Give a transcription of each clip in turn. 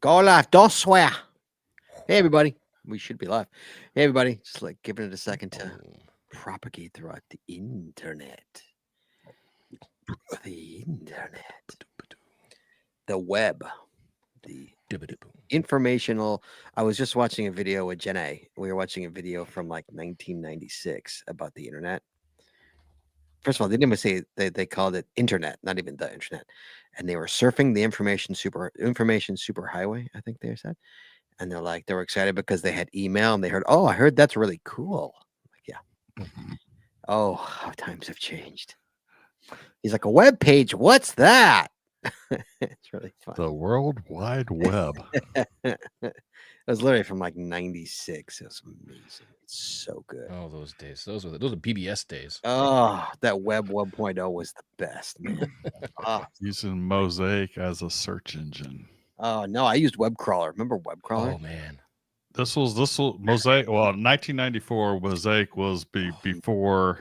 Go live. Don't swear. Hey, everybody. We should be live. Hey, everybody. Just like giving it a second to propagate throughout the internet. The internet. The web. The informational. I was just watching a video with Jen A. We were watching a video from like 1996 about the internet. First of all, they didn't even say they called it internet, not even the internet. And they were surfing the information superhighway, I think they said. And they're like, they were excited because they had email and they heard, oh, I heard that's really cool. I'm like, yeah. Oh, how times have changed. He's like, a web page. What's that? It's really fun. The World Wide Web. It was literally from like 96. It was amazing. It's so good. Oh, those days. Those are BBS days. Oh, that web 1.0 was the best, man. Using Mosaic as a search engine. Oh no, I used web crawler. Remember web crawler? Oh man. This was Mosaic. Well, 1994 Mosaic was before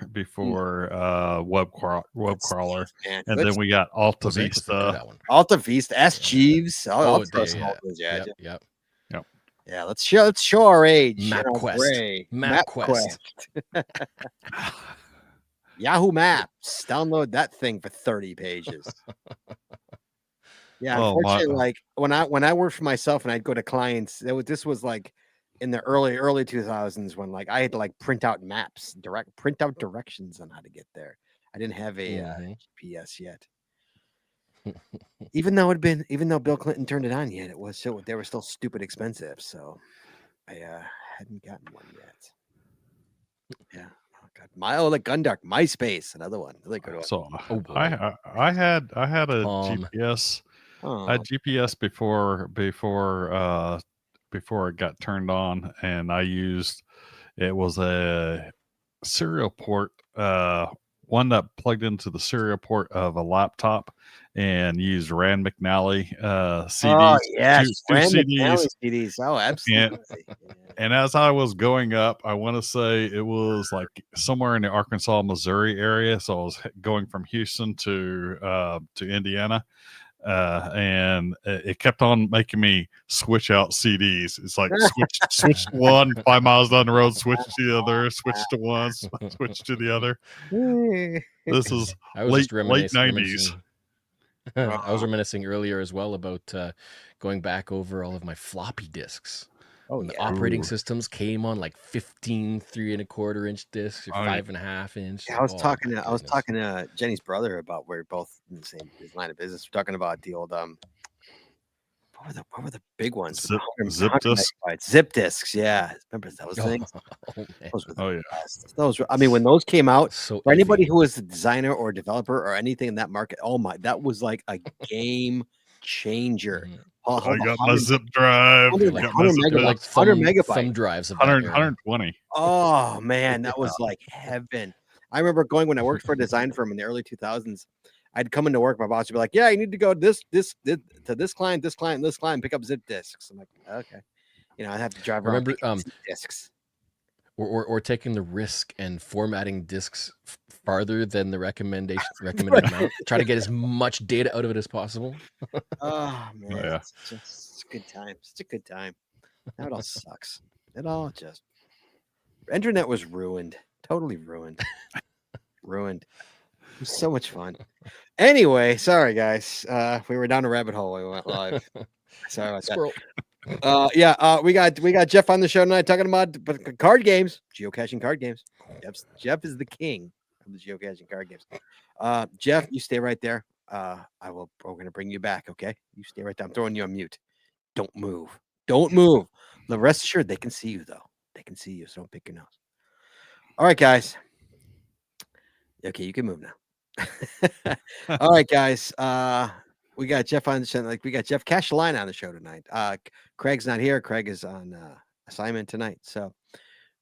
web crawler, Man, and then we got Alta Mosaic was the good Vista. one. Alta Vista, S Jeeves. Oh, throw yeah, some yeah. of those, yeah. Yep. Yeah, let's show our age. MapQuest. MapQuest. Yahoo Maps. Download that thing for 30 pages. Yeah, Oh, unfortunately, like when I worked for myself and I'd go to clients, this was like in the early 2000s when like I had to like print out maps, print out directions on how to get there. I didn't have a GPS yet. Even though Bill Clinton turned it on yet, they were still stupid expensive. So I hadn't gotten one yet. Yeah. Oh God. The Gundark, MySpace, another one. Really good one. So I had a GPS. I had GPS before it got turned on, and it was a serial port, one that plugged into the serial port of a laptop and used Rand McNally CDs. Oh yes, two Rand CDs. McNally CDs. Oh, absolutely. And as I was going up, I want to say it was like somewhere in the Arkansas, Missouri area. So I was going from Houston to Indiana. And it kept on making me switch out CDs. It's like switch to one, 5 miles down the road, switch to the other, switch to one, switch to the other. This is late 90s. I was reminiscing earlier as well about going back over all of my floppy disks. Oh, the operating systems came on like 15 3.25-inch discs or 5.5-inch. Yeah, I was talking to Jenny's brother about we're both in the same line of business. We're talking about the old what were the big ones? Zip discs. Zip discs, yeah. Remember those things? Those were the best. Those were, I mean, when those came out, so for anybody who was a designer or developer or anything in that market, oh my, that was like a game changer. I got my zip drive. 100 megabytes. Thumb drives. 120. Oh man, that was like heaven. I remember going when I worked for a design firm in the early 2000s. I'd come into work, my boss would be like, "Yeah, you need to go to this client, pick up zip discs." I'm like, "Okay," I have to drive around. Remember, zip discs. Or taking the risk and formatting discs farther than the recommended amount. Try to get as much data out of it as possible. Oh man, yeah. It's just a good time. Such a good time. Now it all sucks. It all just internet was ruined. Totally ruined. Ruined. It was so much fun. Anyway, sorry guys. We were down a rabbit hole. We went live. Sorry about Squirrel. that. We got Geoff on the show tonight talking about card games, geocaching card games. Geoff is the king of the geocaching card games. Geoff, you stay right there. We're gonna bring you back, okay? You stay right there. I'm throwing you on mute. Don't move. Don't move. The rest assured they can see you though. They can see you, so don't pick your nose. All right, guys. Okay, you can move now. All right, guys. We got Geoff on the show. We got Geoff Cash Line on the show tonight. Craig's not here. Craig is on assignment tonight. So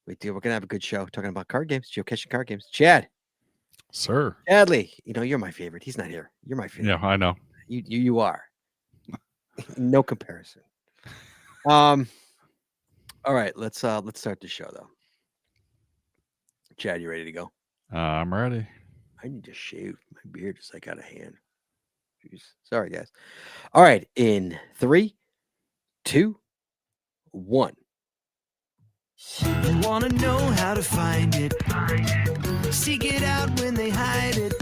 we're gonna have a good show talking about card games, geocaching card games. Chad. Sir. Chadley, you're my favorite. He's not here. You're my favorite. Yeah, I know. You are. No comparison. All right, let's start the show though. Chad, you ready to go? I'm ready. I need to shave. My beard is like out of hand. Jeez. Sorry, guys. All right. In 3, 2, 1. You wanna know how to find it. Seek it out when they hide it.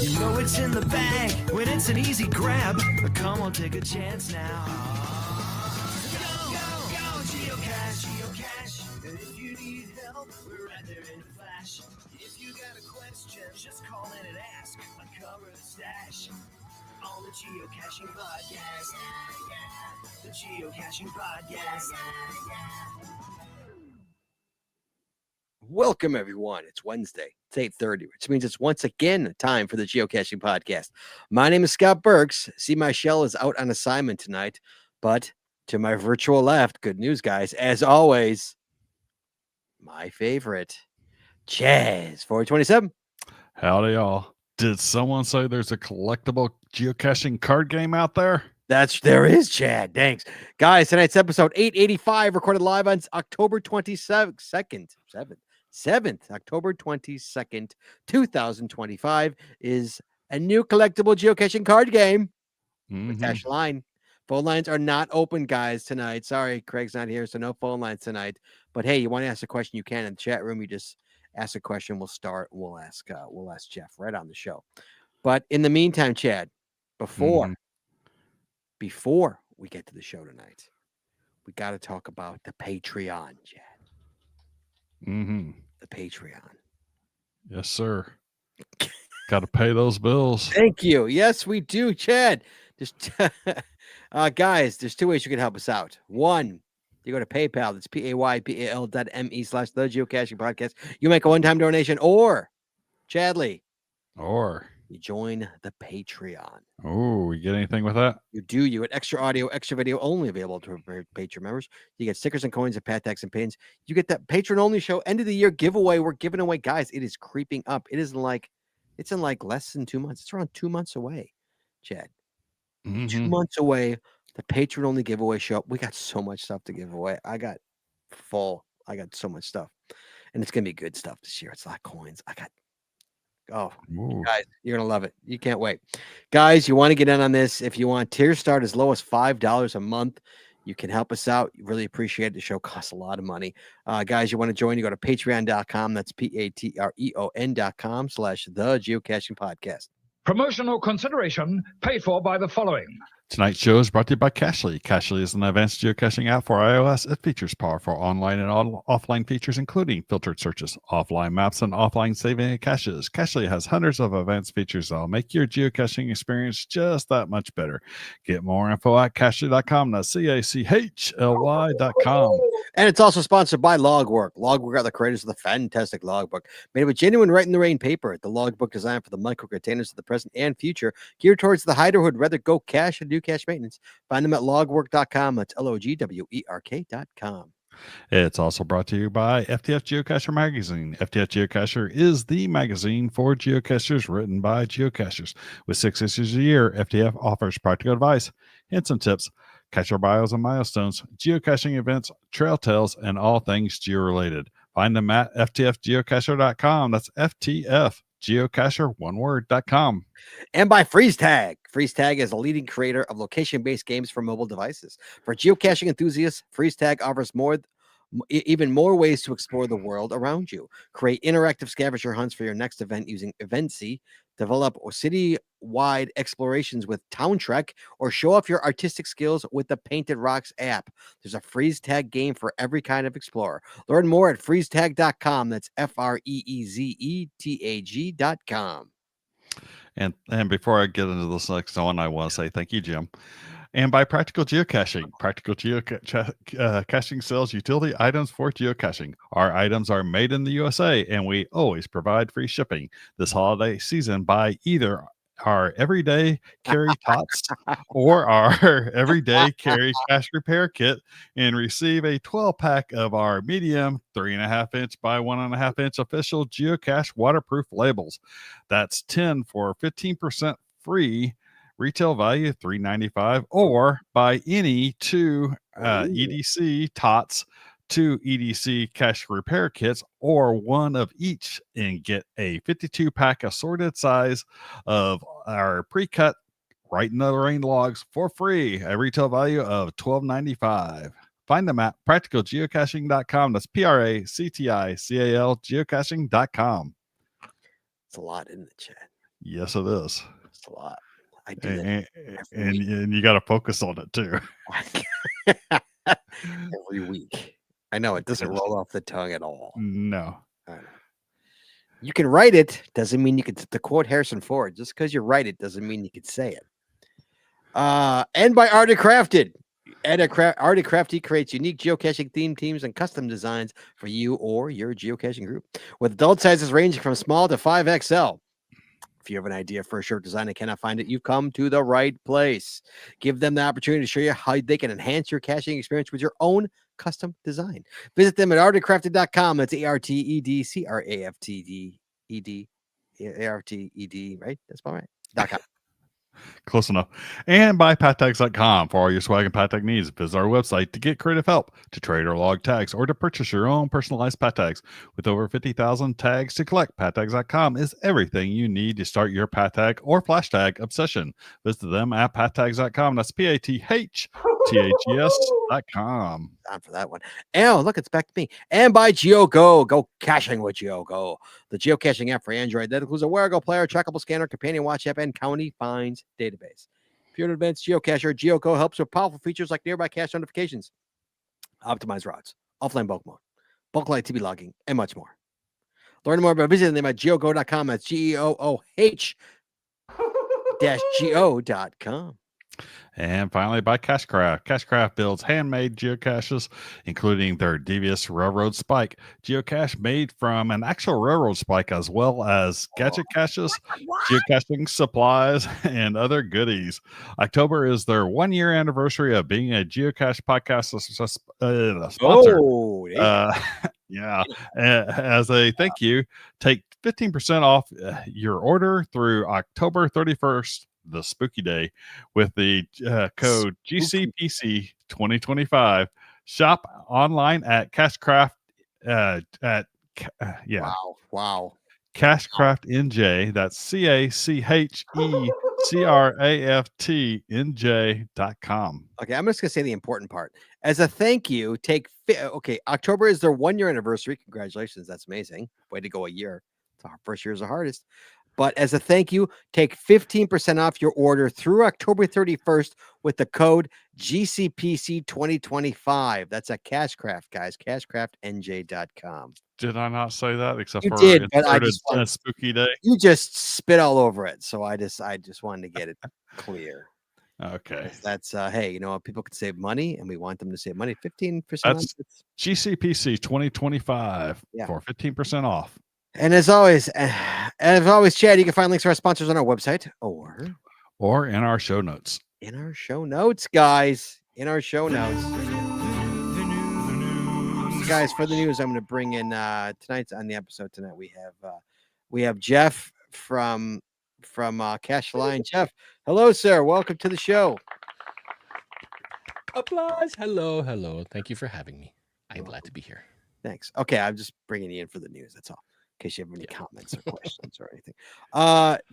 You know it's in the bag when it's an easy grab. Come on, take a chance now. Go, go, go, geocache, geocache. And if you need help, we're right there in a flash. If you got a question, just call in and ask. Uncover the stash on the Geocaching Podcast. The Geocaching Podcast. Welcome, everyone. It's Wednesday. It's 8:30, which means it's once again time for the Geocaching Podcast. My name is Scott Burks. See, my shell is out on assignment tonight, but to my virtual left, good news, guys. As always, my favorite, Chaz 427. Howdy, y'all. Did someone say there's a collectible geocaching card game out there? There is, Chad. Thanks. Guys, tonight's episode 885, recorded live on October 22nd, 7th, October 22nd, 2025, is a new collectible geocaching card game. Cash line. Phone lines are not open, guys, tonight. Sorry, Craig's not here, so no phone lines tonight. But hey, you want to ask a question, you can in the chat room. You just ask a question. We'll start. We'll ask Geoff right on the show. But in the meantime, Chad, before we get to the show tonight, we got to talk about the Patreon, Chad. The Patreon. Yes, sir. Got to pay those bills. Thank you. Yes, we do, Chad. Just guys, there's two ways you can help us out. One, you go to PayPal. That's PayPal.me/the Geocaching Podcast. You make a one-time donation, or Chadley, Or you join the Patreon. oh, you get anything with that? You do. You get extra audio, extra video, only available to Patreon members. You get stickers and coins and pat tags and pins. You get that patron only show end of the year giveaway. We're giving away, guys. It is creeping up. It's in like less than 2 months. It's around 2 months away, Chad. 2 months away. The patron only giveaway show. We got so much stuff to give away. I got so much stuff, and it's gonna be good stuff this year. It's a lot of coins. Guys, you're gonna love it. You can't wait. Guys, you want to get in on this? If you want, tiers start as low as $5 a month. You can help us out. Really appreciate it. The show costs a lot of money. Guys, you want to join, you go to patreon.com. That's patreon.com/the Geocaching Podcast. Promotional consideration paid for by the following. Tonight's show is brought to you by Cachly. Cachly is an advanced geocaching app for iOS. It features powerful online and offline features, including filtered searches, offline maps, and offline saving of caches. Cachly has hundreds of advanced features that will make your geocaching experience just that much better. Get more info at cachly.com. That's CACHLY.com. And it's also sponsored by Logwork. Logwork are the creators of the fantastic logbook, made with genuine write in the rain paper. The logbook designed for the micro containers of the present and future, geared towards the hider who would rather go cache and do cache maintenance. Find them at logwork.com. That's LOGWERK.com. It's also brought to you by FTF Geocacher Magazine. FTF Geocacher is the magazine for geocachers written by geocachers. With 6 issues a year, FTF offers practical advice, hints and tips, cacher bios and milestones, geocaching events, trail tales, and all things geo-related. Find them at ftfgeocacher.com. That's FTF Geocacher, one word.com. And by Freeze Tag. Freeze Tag is a leading creator of location-based games for mobile devices. For geocaching enthusiasts, Freeze Tag offers even more ways to explore the world around you. Create interactive scavenger hunts for your next event using Eventsy. Develop city-wide explorations with Town Trek, or show off your artistic skills with the Painted Rocks app. There's a Freeze Tag game for every kind of explorer. Learn more at freezetag.com. That's FREEZETAG.com. And before I get into this next one, I want to say thank you, Jim. And by Practical Geocaching. Practical Geocaching sells utility items for geocaching. Our items are made in the USA, and we always provide free shipping. This holiday season, buy either our everyday carry tots or our everyday carry cache repair kit and receive a 12-pack of our medium 3.5 inch by 1.5 inch official geocache waterproof labels. That's 10 for 15% free. Retail value $3.95, or buy any two EDC tots, 2 EDC cache repair kits, or one of each, and get a 52-pack assorted size of our pre-cut right in the rain logs for free at retail value of $12.95. Find them at practicalgeocaching.com. That's PRACTICAL geocaching.com. It's a lot, isn't it, Chad? Yes, it is. It's a lot. I do that And you got to focus on it too. every week. I know it doesn't roll off the tongue at all. No. I know. You can write it, doesn't mean you could. To quote Harrison Ford, just because you write it doesn't mean you could say it. And by Arctic Crafted. Arctic Crafted creates unique geocaching theme teams and custom designs for you or your geocaching group, with adult sizes ranging from small to 5XL. If you have an idea for a shirt design and cannot find it, you've come to the right place. Give them the opportunity to show you how they can enhance your caching experience with your own custom design. Visit them at artedcrafted.com. That's ARTEDCRAFTED, right? That's about right. .com. Close enough. And by pattags.com for all your swag and pat tag needs. Visit our website to get creative help, to trade or log tags, or to purchase your own personalized pat tags. With over 50,000 tags to collect, pattags.com is everything you need to start your pat tag or flash tag obsession. Visit them at pattags.com. That's PATHTAGS.com. Time for that one. Oh, look, it's back to me. And by GeoGo. Go caching with GeoGo, the geocaching app for Android that includes a wearable player, trackable scanner, companion watch app, and county finds database. If you're an advanced geocacher, GeoGo helps with powerful features like nearby cache notifications, optimized routes, offline bulk mode, bulk light TV logging, and much more. Learn more by visiting them at geogo.com. That's GEOOH-GO.com. And finally, by Cashcraft. Cashcraft builds handmade geocaches, including their devious railroad spike geocache made from an actual railroad spike, as well as gadget caches, geocaching supplies, and other goodies. October is their 1-year anniversary of being a geocache podcast sponsor. Oh, Yeah. As a thank you, take 15% off your order through October 31st. The spooky day with the code GCPC 2025. Shop online at Cashcraft Wow. Cashcraft NJ. That's CACHECRAFTNJ.com. Okay, I'm just gonna say the important part. As a thank you, October is their 1-year anniversary. Congratulations, that's amazing. Way to go, a year. It's our first year is the hardest. But as a thank you, take 15% off your order through October 31st with the code GCPC 2025. That's at Cashcraft, guys. Cashcraftnj.com. Did I not say that? Except You for did, but I inserted just wanted- spooky day. You just spit all over it, so I just wanted to get it clear. Okay. That's hey, you know what? People can save money, and we want them to save money. 15% off. That's GCPC 2025 Yeah. for 15% off. And as always, Chad, you can find links to our sponsors on our website Or in our show notes. in our show notes, guys. In our show notes. Guys, for the news, I'm going to bring in tonight's on the episode tonight. We have Geoff from Cash Line. Geoff, hello, sir. Welcome to the show. Applause. Hello. Thank you for having me. I'm glad to be here. Thanks. Okay, I'm just bringing you in for the news. That's all. In case you have any comments or questions or anything.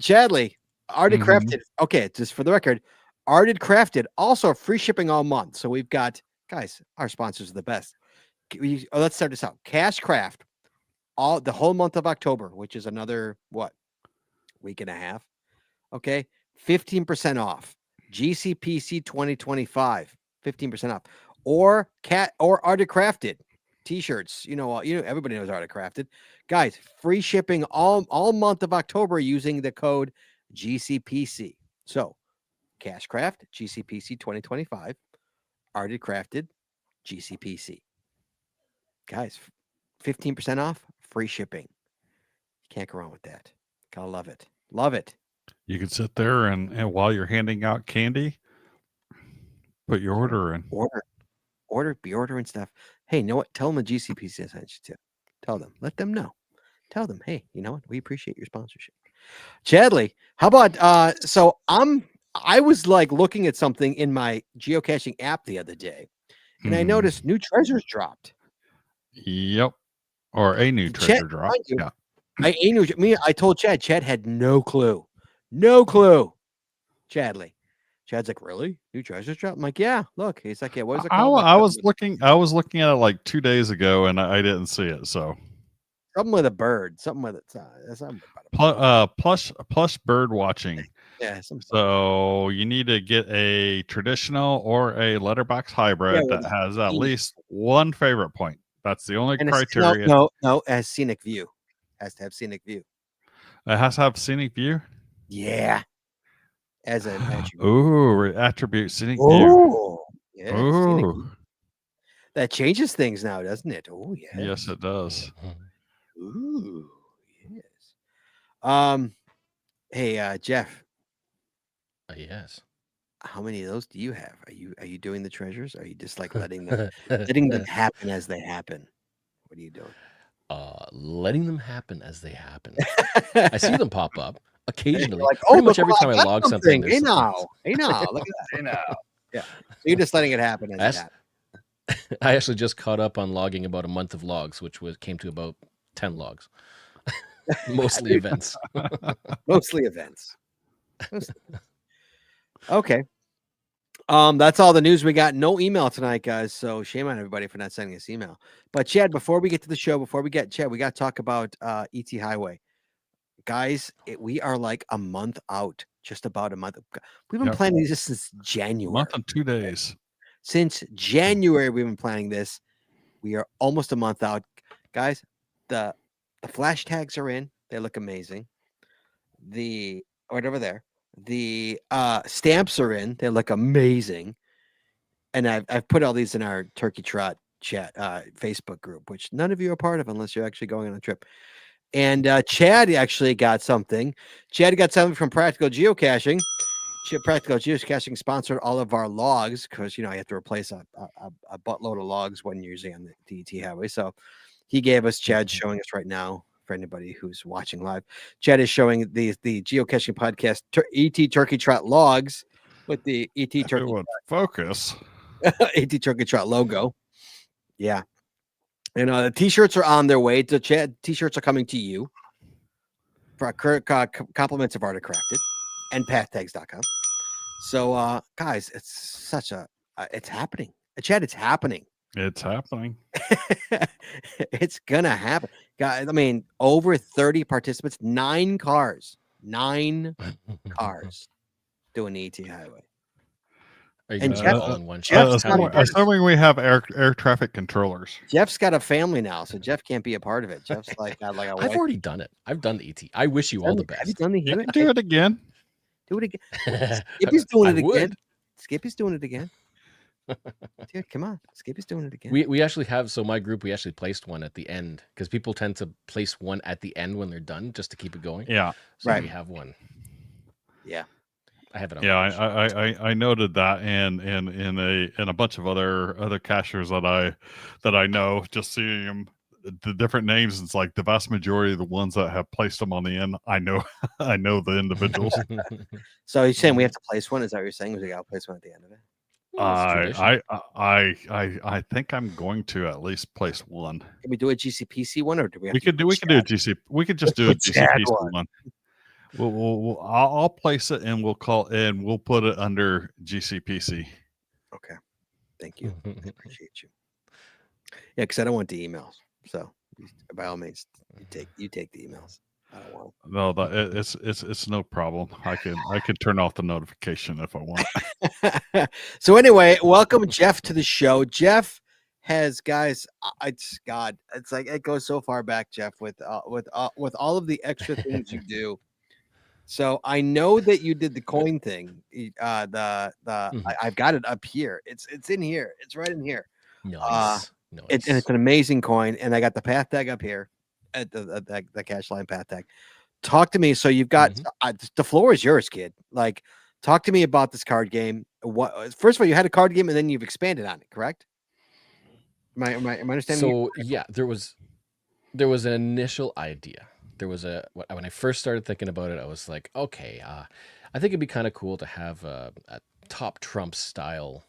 Chadley, Arctic Crafted. Okay, just for the record, Arctic Crafted, also free shipping all month. So we've got, guys, our sponsors are the best. Let's start this out. Cashcraft, the whole month of October, which is another week and a half. Okay, 15% off. GCPC 2025, 15% off. Or Arctic Crafted t-shirts. You know, everybody knows Arctic Crafted. Guys, free shipping all month of October using the code GCPC. So, Cashcraft, GCPC 2025, Arctic Crafted, GCPC. Guys, 15% off, free shipping. You can't go wrong with that. Gotta love it. Love it. You can sit there and while you're handing out candy, put your order in. Be ordering stuff. Hey, you know what? Tell them the GCPC sent you too. Tell them. Let them know. Tell them, hey, you know what? We appreciate your sponsorship. Chadley, how about I was like looking at something in my geocaching app the other day, and I noticed new treasures dropped. Yep. Or a new treasure drop. Yeah. I told Chad had no clue. No clue. Chadley. Chad's like, really? New treasure trap? I'm like, yeah. Look, he's like, yeah. What is it I, called? I was looking at it like 2 days ago, and I didn't see it. So Something with a bird. Something with it. Something about a bird. plus bird watching. Yeah. Some So you need to get a traditional or a letterbox hybrid well, that has at easy. least one favorite point. That's the only and criteria. no. It has scenic view. Has to have scenic view. It has to have scenic view. Yeah. As an attribute. Ooh, attribute scenic view. Oh, yeah. Scenic view. Ooh, That changes things now, doesn't it? Oh, yes. yes, it does. Ooh, yes. Hey, Jeff, Yes. how many of those do you have? Are you doing the treasures? Are you just like letting them happen as they happen? What are you doing? Letting them happen as they happen. I see them pop up occasionally. Like, Pretty much look every what time I got log something, Hey there's now, look at that. Hey now. Yeah. So you're just letting it happen as it That's- happens. I actually just caught up on logging about a month of logs, which came to about 10 logs. Mostly events. Mostly events. Okay. That's all the news we got. No email tonight, guys. So shame on everybody for not sending us email. But Chad, before we get to the show, we got to talk about ET Highway. Guys, we are like a month out, just about a month. We've been planning this since January. A month and 2 days. Since January, we've been planning this. We are almost a month out. Guys, the flash tags are in. They look amazing. Whatever there. The stamps are in. They look amazing. And I've put all these in our Turkey Trot chat Facebook group, which none of you are part of unless you're actually going on a trip. And Chad actually got something. Chad got something from Practical Geocaching. Practical Geocaching sponsored all of our logs because, I have to replace a buttload of logs when using on the DT Highway. So he gave us, Chad's showing us right now for anybody who's watching live. Chad is showing the Geocaching podcast ET Turkey Trot logs with the ET Turkey focus. ET Turkey Trot logo. Yeah. And the t-shirts are on their way to Chad. T-shirts are coming to you for compliments of Art of Crafted and pathtags.com. So, guys, it's it's happening. Chad, it's happening. It's happening. It's gonna happen, guys. I mean, over 30 participants, 9 cars doing the ET Highway. Are you And gonna Jeff- all in one shot? Assuming we have air traffic controllers. Jeff's got a family now, so Jeff can't be a part of it. Jeff's like a I've wife. already done it. I've done the ET. I wish you all the Have you best. done the You can do it again. Do it again. Skippy's doing it I would. again. Skippy's doing it again. Dude, come on. Skippy's doing it again. We actually have, so my group, we actually placed one at the end because people tend to place one at the end when they're done just to keep it going. Yeah. So Right. we have one. Yeah. I have it on. Yeah, I noted that and in a bunch of other cachers that I know, just seeing them, the different names. It's like the vast majority of the ones that have placed them on the end. I know the individuals. So you're saying we have to place one? Is that what you're saying? We got to place one at the end of it? I think I'm going to at least place one. Can we do a GCPC one, or do we? Have We to could do a GCP. We could just do a Chad GCPC one. I'll place it and we'll put it under GCPC. Okay. Thank you. I appreciate you. Yeah, because I don't want the emails. So by all means, you take the emails. I don't want them. No, it's no problem. I could turn off the notification if I want. So anyway, welcome Geoff to the show. Geoff has, guys, it's like it goes so far back, Geoff, with all of the extra things you do. So I know that you did the coin thing. I've got it up here. It's in here. It's right in here. Nice. And it's an amazing coin. And I got the path tag up here at the cash line path tag. Talk to me. So you've got the floor is yours, kid. Like, talk to me about this card game. First of all, you had a card game and then you've expanded on it, correct? Am I understanding? So yeah, there was an initial idea. There was when I first started thinking about it, I was like, okay, I think it'd be kind of cool to have a top trump style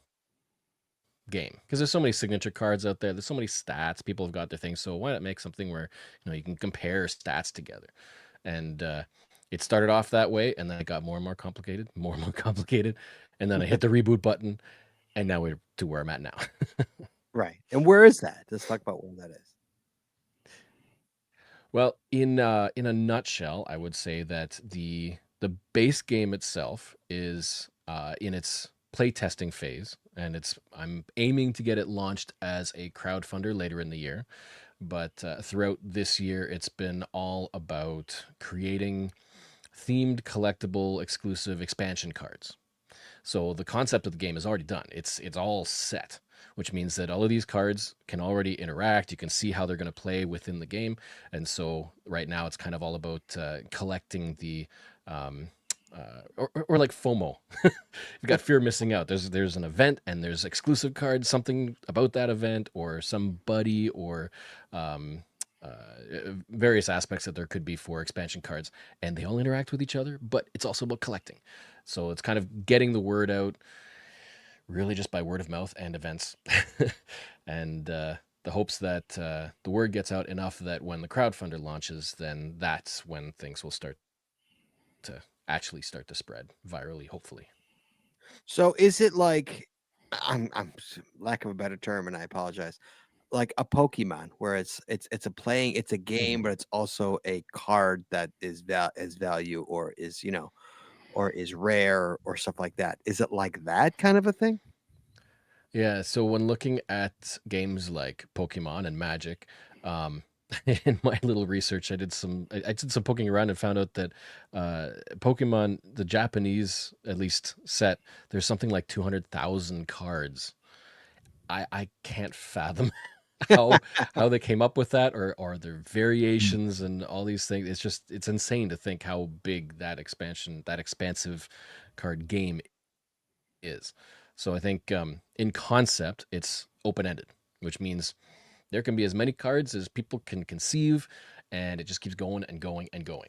game because there's so many signature cards out there. There's so many stats. People have got their things. So why not make something where you can compare stats together? And it started off that way, and then it got more and more complicated, and then I hit the reboot button, and now we're to where I'm at now. Right. And where is that? Let's talk about where that is. Well, in a nutshell, I would say that the base game itself is in its playtesting phase, and I'm aiming to get it launched as a crowdfunder later in the year. But throughout this year, it's been all about creating themed, collectible, exclusive expansion cards. So the concept of the game is already done. It's all set, which means that all of these cards can already interact. You can see how they're going to play within the game, and so right now it's kind of all about collecting the or like FOMO. You've got fear of missing out. There's an event and there's exclusive cards, something about that event or somebody or um, various aspects that there could be for expansion cards, and they all interact with each other. But it's also about collecting. So it's kind of getting the word out, really just by word of mouth and events, and the hopes that the word gets out enough that when the crowdfunder launches, then that's when things will start to actually start to spread virally, hopefully. So is it like lack of a better term, and I apologize, like a Pokemon where it's a playing, it's a game, but it's also a card that is value or is, or is rare or stuff like that. Is it like that kind of a thing? Yeah, so when looking at games like Pokemon and Magic, um, in my little research, I did some poking around and found out that Pokemon, the Japanese at least set, there's something like 200,000 cards. I can't fathom how they came up with that or their variations and all these things. It's insane to think how big that expansive card game is. So I think in concept, it's open ended, which means there can be as many cards as people can conceive, and it just keeps going and going and going.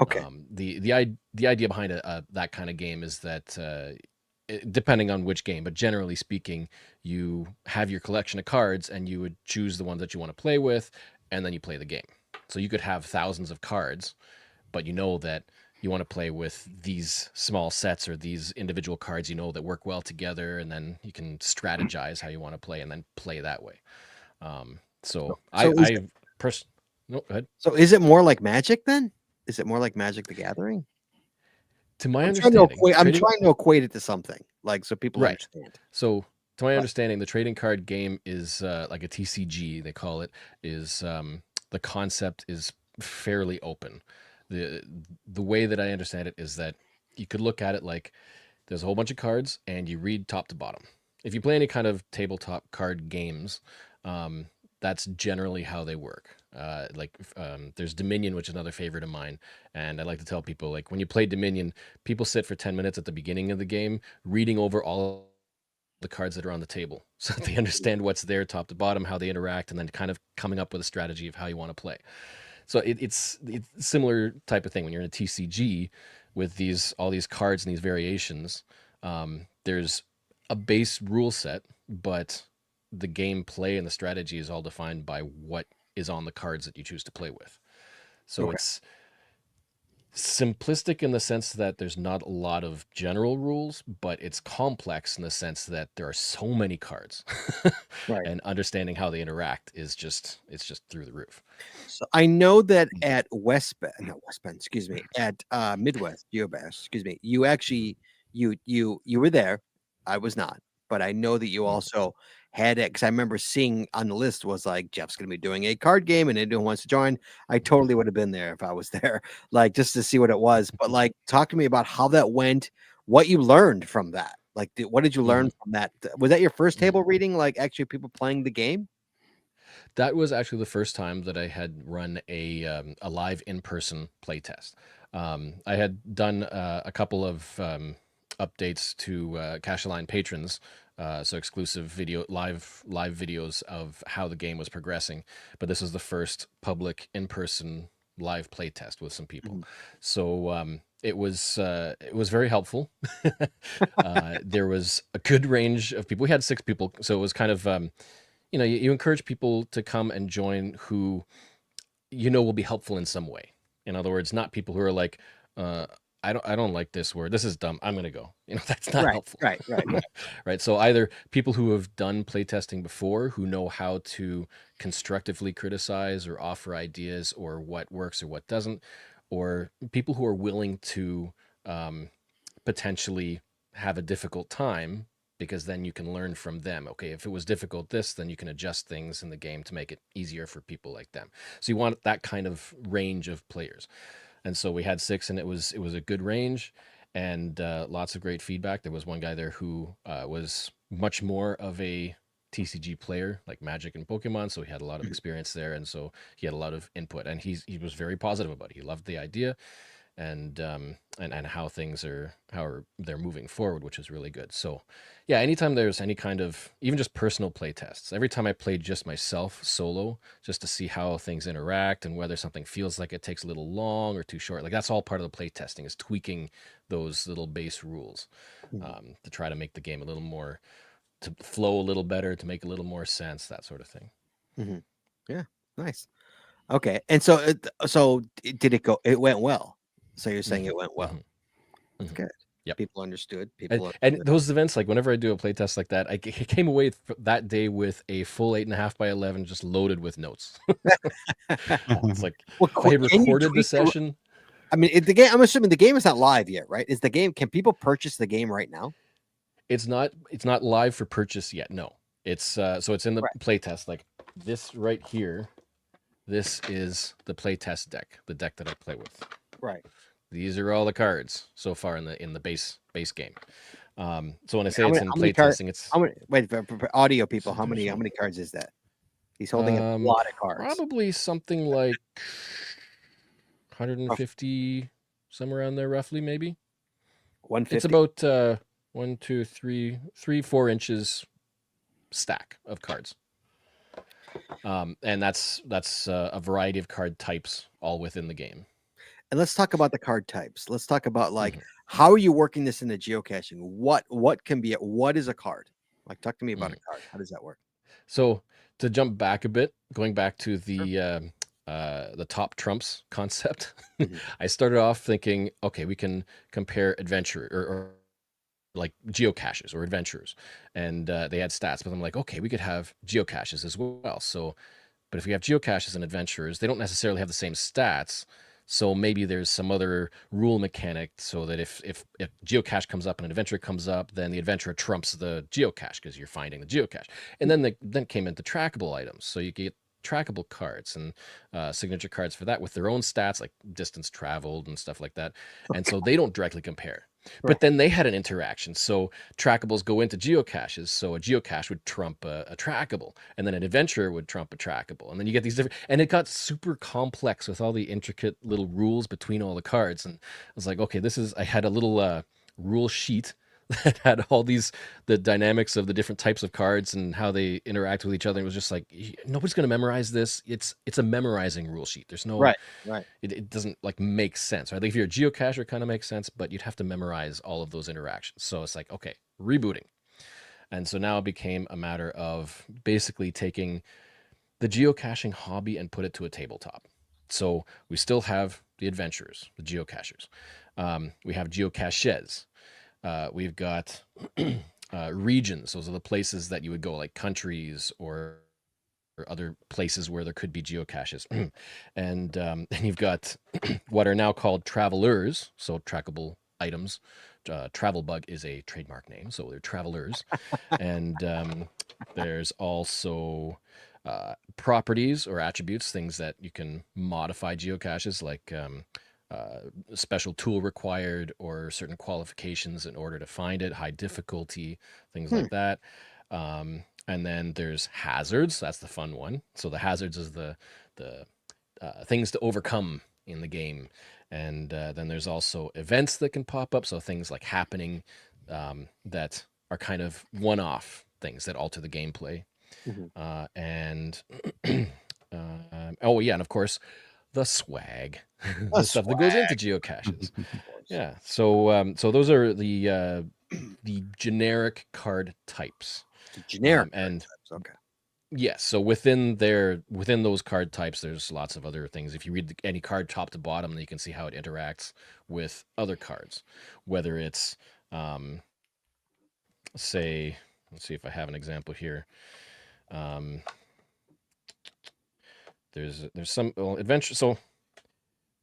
Okay. The idea behind that kind of game is that depending on which game, but generally speaking, you have your collection of cards and you would choose the ones that you want to play with, and then you play the game. So you could have thousands of cards, but you know that you want to play with these small sets or these individual cards, that work well together, and then you can strategize how you want to play and then play that way. So So is it, no, go ahead. so is it more like Magic then? Is it more like Magic the Gathering? To my I'm trying to understanding, equate, I'm trying to equate it to something like so people right. understand. So to my Right. understanding, the trading card game is like a TCG, they call it, is the concept is fairly open. The way that I understand it is that you could look at it like there's a whole bunch of cards and you read top to bottom. If you play any kind of tabletop card games, that's generally how they work. There's Dominion, which is another favorite of mine, and I like to tell people, like, when you play Dominion, people sit for 10 minutes at the beginning of the game reading over all the cards that are on the table so that they understand what's there top to bottom, how they interact, and then kind of coming up with a strategy of how you want to play. So it's similar type of thing when you're in a TCG with all these cards and these variations. There's a base rule set, but the gameplay and the strategy is all defined by what is on the cards that you choose to play with. So Okay. it's simplistic in the sense that there's not a lot of general rules, but it's complex in the sense that there are so many cards. Right. And understanding how they interact it's just through the roof. So I know that at not West Bend, excuse me, at Midwest Geobash, excuse me, you actually you were there. I was not, but I know that you also had it because I remember seeing on the list was like Jeff's going to be doing a card game and anyone wants to join. I totally would have been there if I was there, like just to see what it was. But like, talk to me about how that went, what you learned from that. Like, what did you learn from that? Was that your first table reading? Like, actually, people playing the game? That was actually the first time that I had run a live in-person playtest. I had done a couple of updates to Cash Line patrons, so exclusive live videos of how the game was progressing. But this was the first public in-person live playtest with some people. So it was very helpful. There was a good range of people. We had 6 people, so it was kind of you encourage people to come and join who will be helpful in some way. In other words, not people who are like, I don't like this word. This is dumb. I'm gonna go. That's not Right, helpful. right. Right. So either people who have done playtesting before, who know how to constructively criticize or offer ideas or what works or what doesn't, or people who are willing to potentially have a difficult time, because then you can learn from them. Okay, if it was difficult then you can adjust things in the game to make it easier for people like them. So you want that kind of range of players. And so we had 6, and it was a good range, and lots of great feedback. There was one guy there who was much more of a TCG player, like Magic and Pokemon, so he had a lot of experience there, and so he had a lot of input, and he was very positive about it. He loved the idea, and how things are they're moving forward, which is really good. So yeah, anytime there's any kind of even just personal play tests, every time I played just myself solo, just to see how things interact and whether something feels like it takes a little long or too short, like that's all part of the play testing, is tweaking those little base rules to try to make the game a little more, to flow a little better, to make a little more sense, that sort of thing. Yeah, nice. Okay, and so did it go? It went well. So you're saying it went well. That's good. Yep. People understood. And those events, like whenever I do a playtest like that, I came away that day with a full 8.5 by 11 just loaded with notes. It's like, well, if I had recorded the session. I mean, the game. I'm assuming the game is not live yet, right? Is the game? Can people purchase the game right now? It's not live for purchase yet. No, it's so it's in the playtest. Like this right here. This is the playtest deck, the deck that I play with. Right. These are all the cards so far in the base game. So when I say it's in playtesting, it's wait for audio people. How many cards is that? He's holding a lot of cards. Probably something like 150, somewhere around there, roughly, maybe. 150. It's about 1, 2, 3, 4 inches stack of cards. And that's a variety of card types all within the game. And let's talk about the card types. Let's talk about how are you working this into geocaching? What can be it? What is a card? Like, talk to me about a card. How does that work? So to jump back a bit, going back to the top trumps concept, I started off thinking, okay, we can compare adventure or like geocaches or adventurers, and they had stats, but I'm like, okay, we could have geocaches as well. So, but if we have geocaches and adventurers, they don't necessarily have the same stats. So maybe there's some other rule mechanic so that if geocache comes up and an adventurer comes up, then the adventurer trumps the geocache because you're finding the geocache. And then came into trackable items. So you get trackable cards and signature cards for that with their own stats, like distance traveled and stuff like that. And so they don't directly compare. But then they had an interaction. So trackables go into geocaches. So a geocache would trump a trackable, and then an adventurer would trump a trackable. And then you get these different, and it got super complex with all the intricate little rules between all the cards. And I was like, okay, I had a little rule sheet that had all the dynamics of the different types of cards and how they interact with each other. It was just like, nobody's going to memorize this. It's a memorizing rule sheet. There's no, right. It doesn't like make sense, right? Like if you're a geocacher, it kind of makes sense, but you'd have to memorize all of those interactions. So it's like, okay, rebooting. And so now it became a matter of basically taking the geocaching hobby and put it to a tabletop. So we still have the adventurers, the geocachers. We have geocaches. We've got regions. Those are the places that you would go, like countries or other places where there could be geocaches. And then you've got what are now called travelers, so trackable items. Travel Bug is a trademark name, so they're travelers. And there's also properties or attributes, things that you can modify geocaches, like special tool required or certain qualifications in order to find it, high difficulty, things like that. And then there's hazards. That's the fun one. So the hazards is the things to overcome in the game. And then there's also events that can pop up. So things like happening that are kind of one-off things that alter the gameplay. And oh yeah, and of course the swag, the stuff that goes into geocaches. Yeah. So those are the generic card types. Generic and types. Okay. Yes. So within those card types, there's lots of other things. If you read any card top to bottom, then you can see how it interacts with other cards. Whether it's, say, let's see if I have an example here. There's some adventure. So,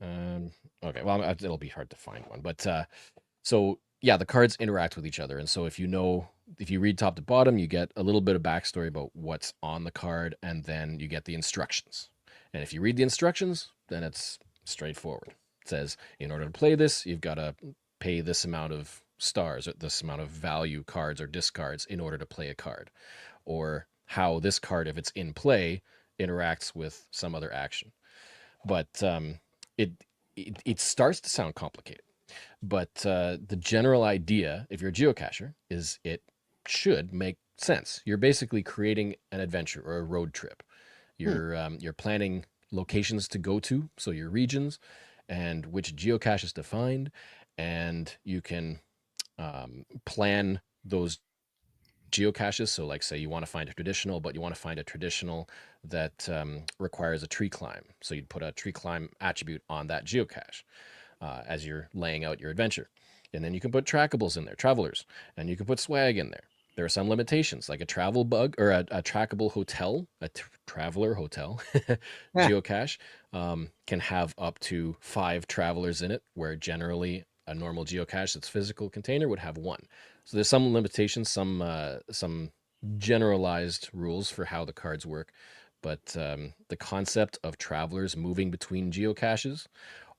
okay, well, it'll be hard to find one, but so yeah, the cards interact with each other, and so if you read top to bottom, you get a little bit of backstory about what's on the card, and then you get the instructions. And if you read the instructions, then it's straightforward. It says, in order to play this, you've got to pay this amount of stars or this amount of value cards or discards in order to play a card, or how this card, if it's in play, interacts with some other action. But it starts to sound complicated. But the general idea, if you're a geocacher, is it should make sense. You're basically creating an adventure or a road trip. You're planning locations to go to, so your regions and which geocaches to find, and you can plan those geocaches. So like say you want to find a traditional, but you want to find a traditional that requires a tree climb. So you'd put a tree climb attribute on that geocache as you're laying out your adventure. And then you can put trackables in there, travelers, and you can put swag in there. There are some limitations, like a travel bug or a trackable hotel, traveler hotel geocache can have up to 5 travelers in it, where generally a normal geocache that's physical container would have 1. So there's some limitations, some generalized rules for how the cards work, but the concept of travelers moving between geocaches,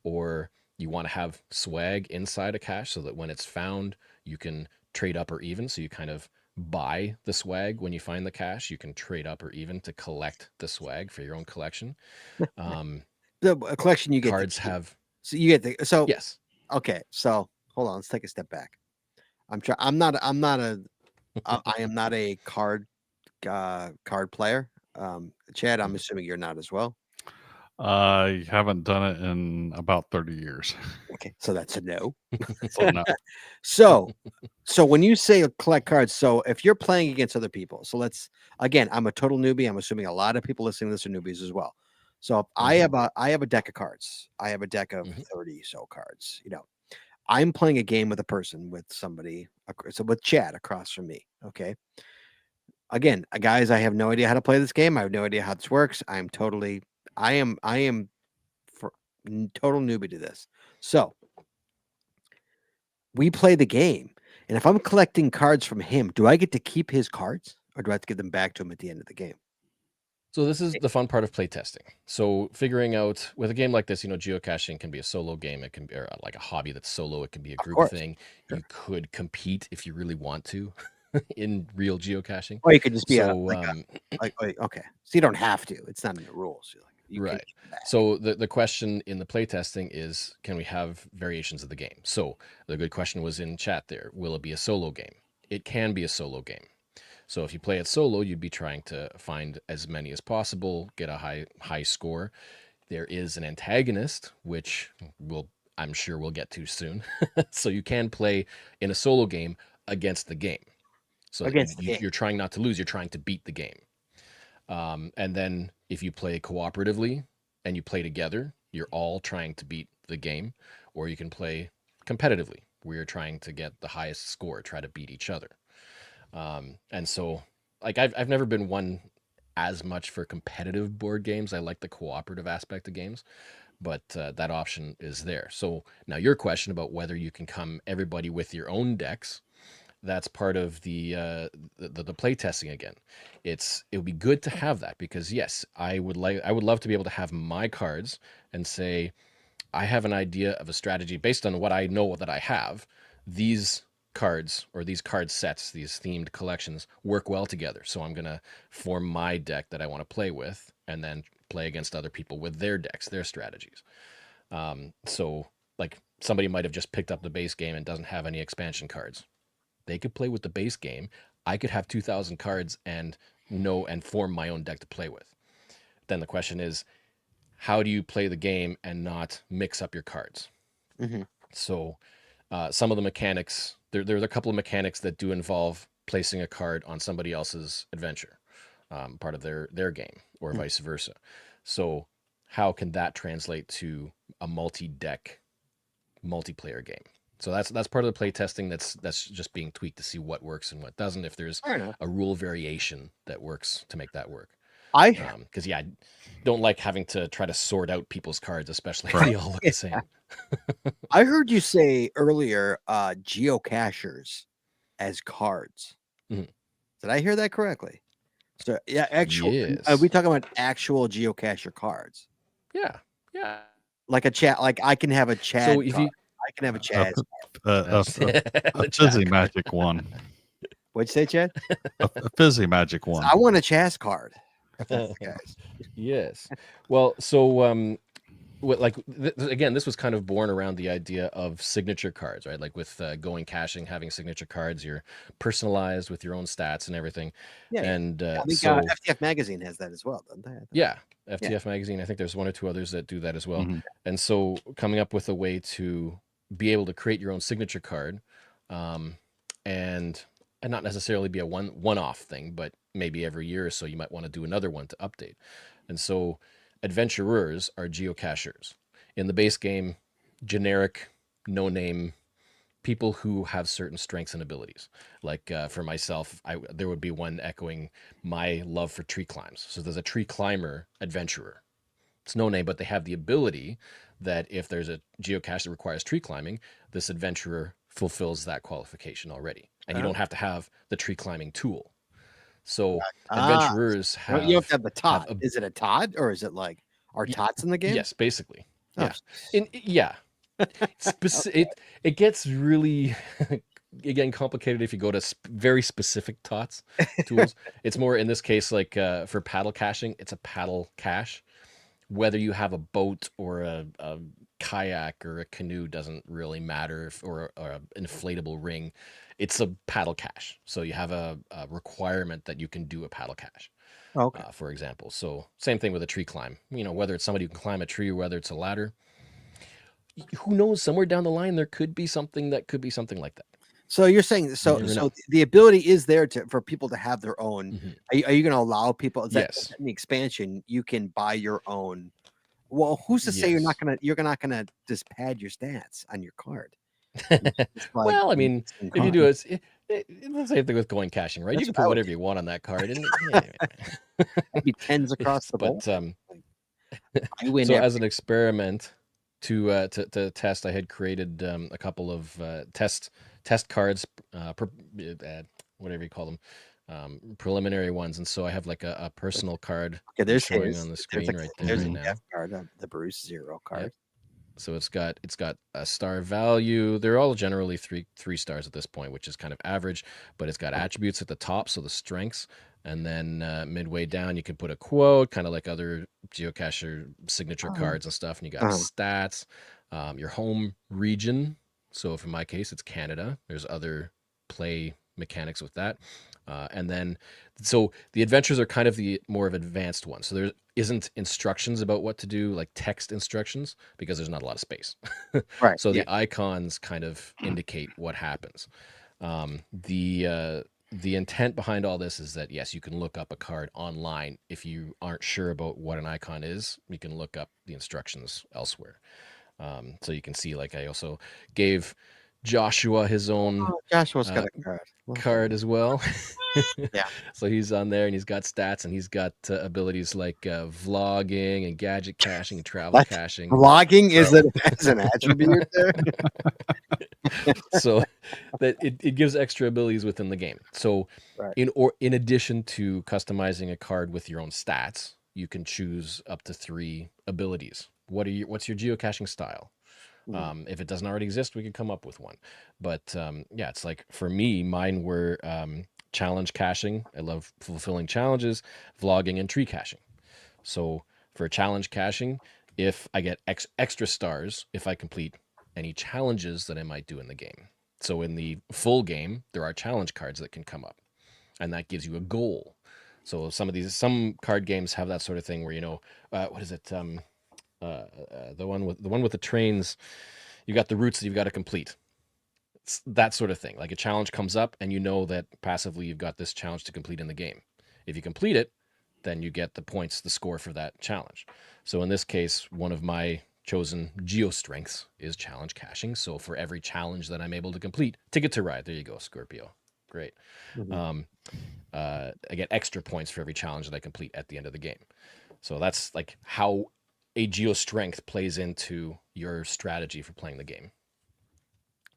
or you want to have swag inside a cache so that when it's found, you can trade up or even. So you kind of buy the swag when you find the cache. You can trade up or even to collect the swag for your own collection. The collection you get Cards have. So you get the Yes. Okay, so hold on. Let's take a step back. I am not a card player. Chad, I'm assuming you're not as well. I haven't done it in about 30 years. Okay, so that's a no. So no. So when you say collect cards, so if you're playing against other people, so again, I'm a total newbie. I'm assuming a lot of people listening to this are newbies as well. So if I have a deck of cards. I have a deck of 30 so cards. I'm playing a game with a person, with somebody, so with Chad across from me. Okay. Again, guys, I have no idea how to play this game. I have no idea how this works. I am total newbie to this. So we play the game, and if I'm collecting cards from him, do I get to keep his cards, or do I have to give them back to him at the end of the game? So this is the fun part of playtesting. So figuring out with a game like this, geocaching can be a solo game. It can be like a hobby that's solo. It can be a group thing. Sure. You could compete if you really want to in real geocaching. Or you could just be okay. So you don't have to. It's not in the rules. Right. So the question in the playtesting is, can we have variations of the game? So the good question was in chat there. Will it be a solo game? It can be a solo game. So if you play it solo, you'd be trying to find as many as possible, get a high score. There is an antagonist, which I'm sure we'll get to soon. So you can play in a solo game against the game. So you're trying not to lose, you're trying to beat the game. And then if you play cooperatively and you play together, you're all trying to beat the game. Or you can play competitively, where you're trying to get the highest score, try to beat each other. And so, like, I've never been one as much for competitive board games. I like the cooperative aspect of games, but that option is there. So now your question about whether you can come everybody with your own decks, that's part of the play testing again. It would be good to have that, because yes, I would love to be able to have my cards and say, I have an idea of a strategy based on what I know that I have. These cards or these card sets, these themed collections work well together. So I'm going to form my deck that I want to play with, and then play against other people with their decks, their strategies. So like somebody might have just picked up the base game and doesn't have any expansion cards. They could play with the base game. I could have 2,000 cards and form my own deck to play with. Then the question is, how do you play the game and not mix up your cards? Mm-hmm. So some of the mechanics, there's a couple of mechanics that do involve placing a card on somebody else's adventure. part of their game, or Hmm. vice versa. So how can that translate to a multi-deck multiplayer game? So that's part of the play testing. That's just being tweaked to see what works and what doesn't. If there's Fair enough. a rule variation that works to make that work. I Because I don't like having to try to sort out people's cards, especially if Right. they all look the same. I heard you say earlier geocachers as cards. Mhm. Did I hear that correctly? So yeah, actual. Yes. Are we talking about actual geocacher cards? Yeah. Yeah. Like a chat, like I can have a Chad So if card. you I can have a Chad. A The fizzy chat magic one. What'd you say, Chad? A fizzy magic one. I want a Chaz card. If that's the case. Yes. Well, so again, this was kind of born around the idea of signature cards, right? Like with going caching, having signature cards, you're personalized with your own stats and everything. Yeah, And I think so FTF Magazine has that as well, doesn't they? yeah, FTF Magazine. I think there's one or two others that do that as well. Mhm. And so coming up with a way to be able to create your own signature card, and not necessarily be a one-off thing, but maybe every year or so you might want to do another one to update. And so adventurers are geocachers. In the base game, generic, no-name people who have certain strengths and abilities. Like for myself, there would be one echoing my love for tree climbs. So there's a tree climber adventurer. It's no name, but they have the ability that if there's a geocache that requires tree climbing, this adventurer fulfills that qualification already. And you don't have to have the tree climbing tool. So adventurers You have... don't have to have the Todd. have Is it a Todd or is it like are Tots in the game? Yes, basically. Oh, Yeah. It gets really again complicated if you go to very specific tots tools. It's more in this case like for paddle caching, it's a paddle cache. Whether you have a boat or a kayak or a canoe doesn't really matter, or an inflatable ring. It's a paddle cache. So you have a requirement that you can do a paddle cache. Okay. For example. So same thing with a tree climb. Whether it's somebody who can climb a tree or whether it's a ladder. Who knows? Somewhere down the line, there could be something like that. So you're saying so never know. the ability is there for people to have their own. Mhm. Are you going to allow people? Yes. In the expansion, you can buy your own. Well, who's to say you're not gonna just pad your stats on your card? Well, I mean, if you do it's the same thing with going caching, right? That's You can what I put would whatever you want on that card, and It'd be tens across the board. but I win so every- as an experiment to test, I had created a couple of test cards, whatever you call them, preliminary ones, and so I have like a personal card okay, there's showing his. on the There's screen a- right there there's right a now. Geoff card, the Bruce Zero card. Yep. So it's got a star value. They're all generally three stars at this point, which is kind of average, but it's got attributes at the top, so the strengths, and then midway down you can put a quote, kind of like other geocacher signature cards and stuff, and you got stats, your home region. So if in my case it's Canada, there's other play mechanics with that. And then, so the adventures are kind of the more of advanced ones. So there isn't instructions about what to do, like text instructions, because there's not a lot of space. Right. So the icons kind of indicate what happens. The intent behind all this is that, yes, you can look up a card online. If you aren't sure about what an icon is, you can look up the instructions elsewhere. So you can see, like I also gave Joshua his own Joshua's got a card. card as well. Yeah. So he's on there and he's got stats and he's got abilities like vlogging and gadget caching and travel What? caching. Vlogging is it as an attribute there? So that it gives extra abilities within the game. So Right. in addition to customizing a card with your own stats, you can choose up to 3 abilities. What's your geocaching style? If it doesn't already exist, we could come up with one. But yeah, it's like for me, mine were challenge caching. I love fulfilling challenges, vlogging, and tree caching. So for challenge caching, if I get extra stars if I complete any challenges that I might do in the game. So in the full game, there are challenge cards that can come up, and that gives you a goal. So some card games have that sort of thing where what is it? The one with the trains, you got the routes that you've got to complete. It's that sort of thing. Like a challenge comes up and you know that passively you've got this challenge to complete in the game. If you complete it, then you get the points, the score for that challenge. So in this case, one of my chosen geo strengths is challenge caching. So for every challenge that I'm able to complete, Ticket to Ride, there you go, Scorpio. Great. Mhm. I get extra points for every challenge that I complete at the end of the game. So that's like how a geo strength plays into your strategy for playing the game.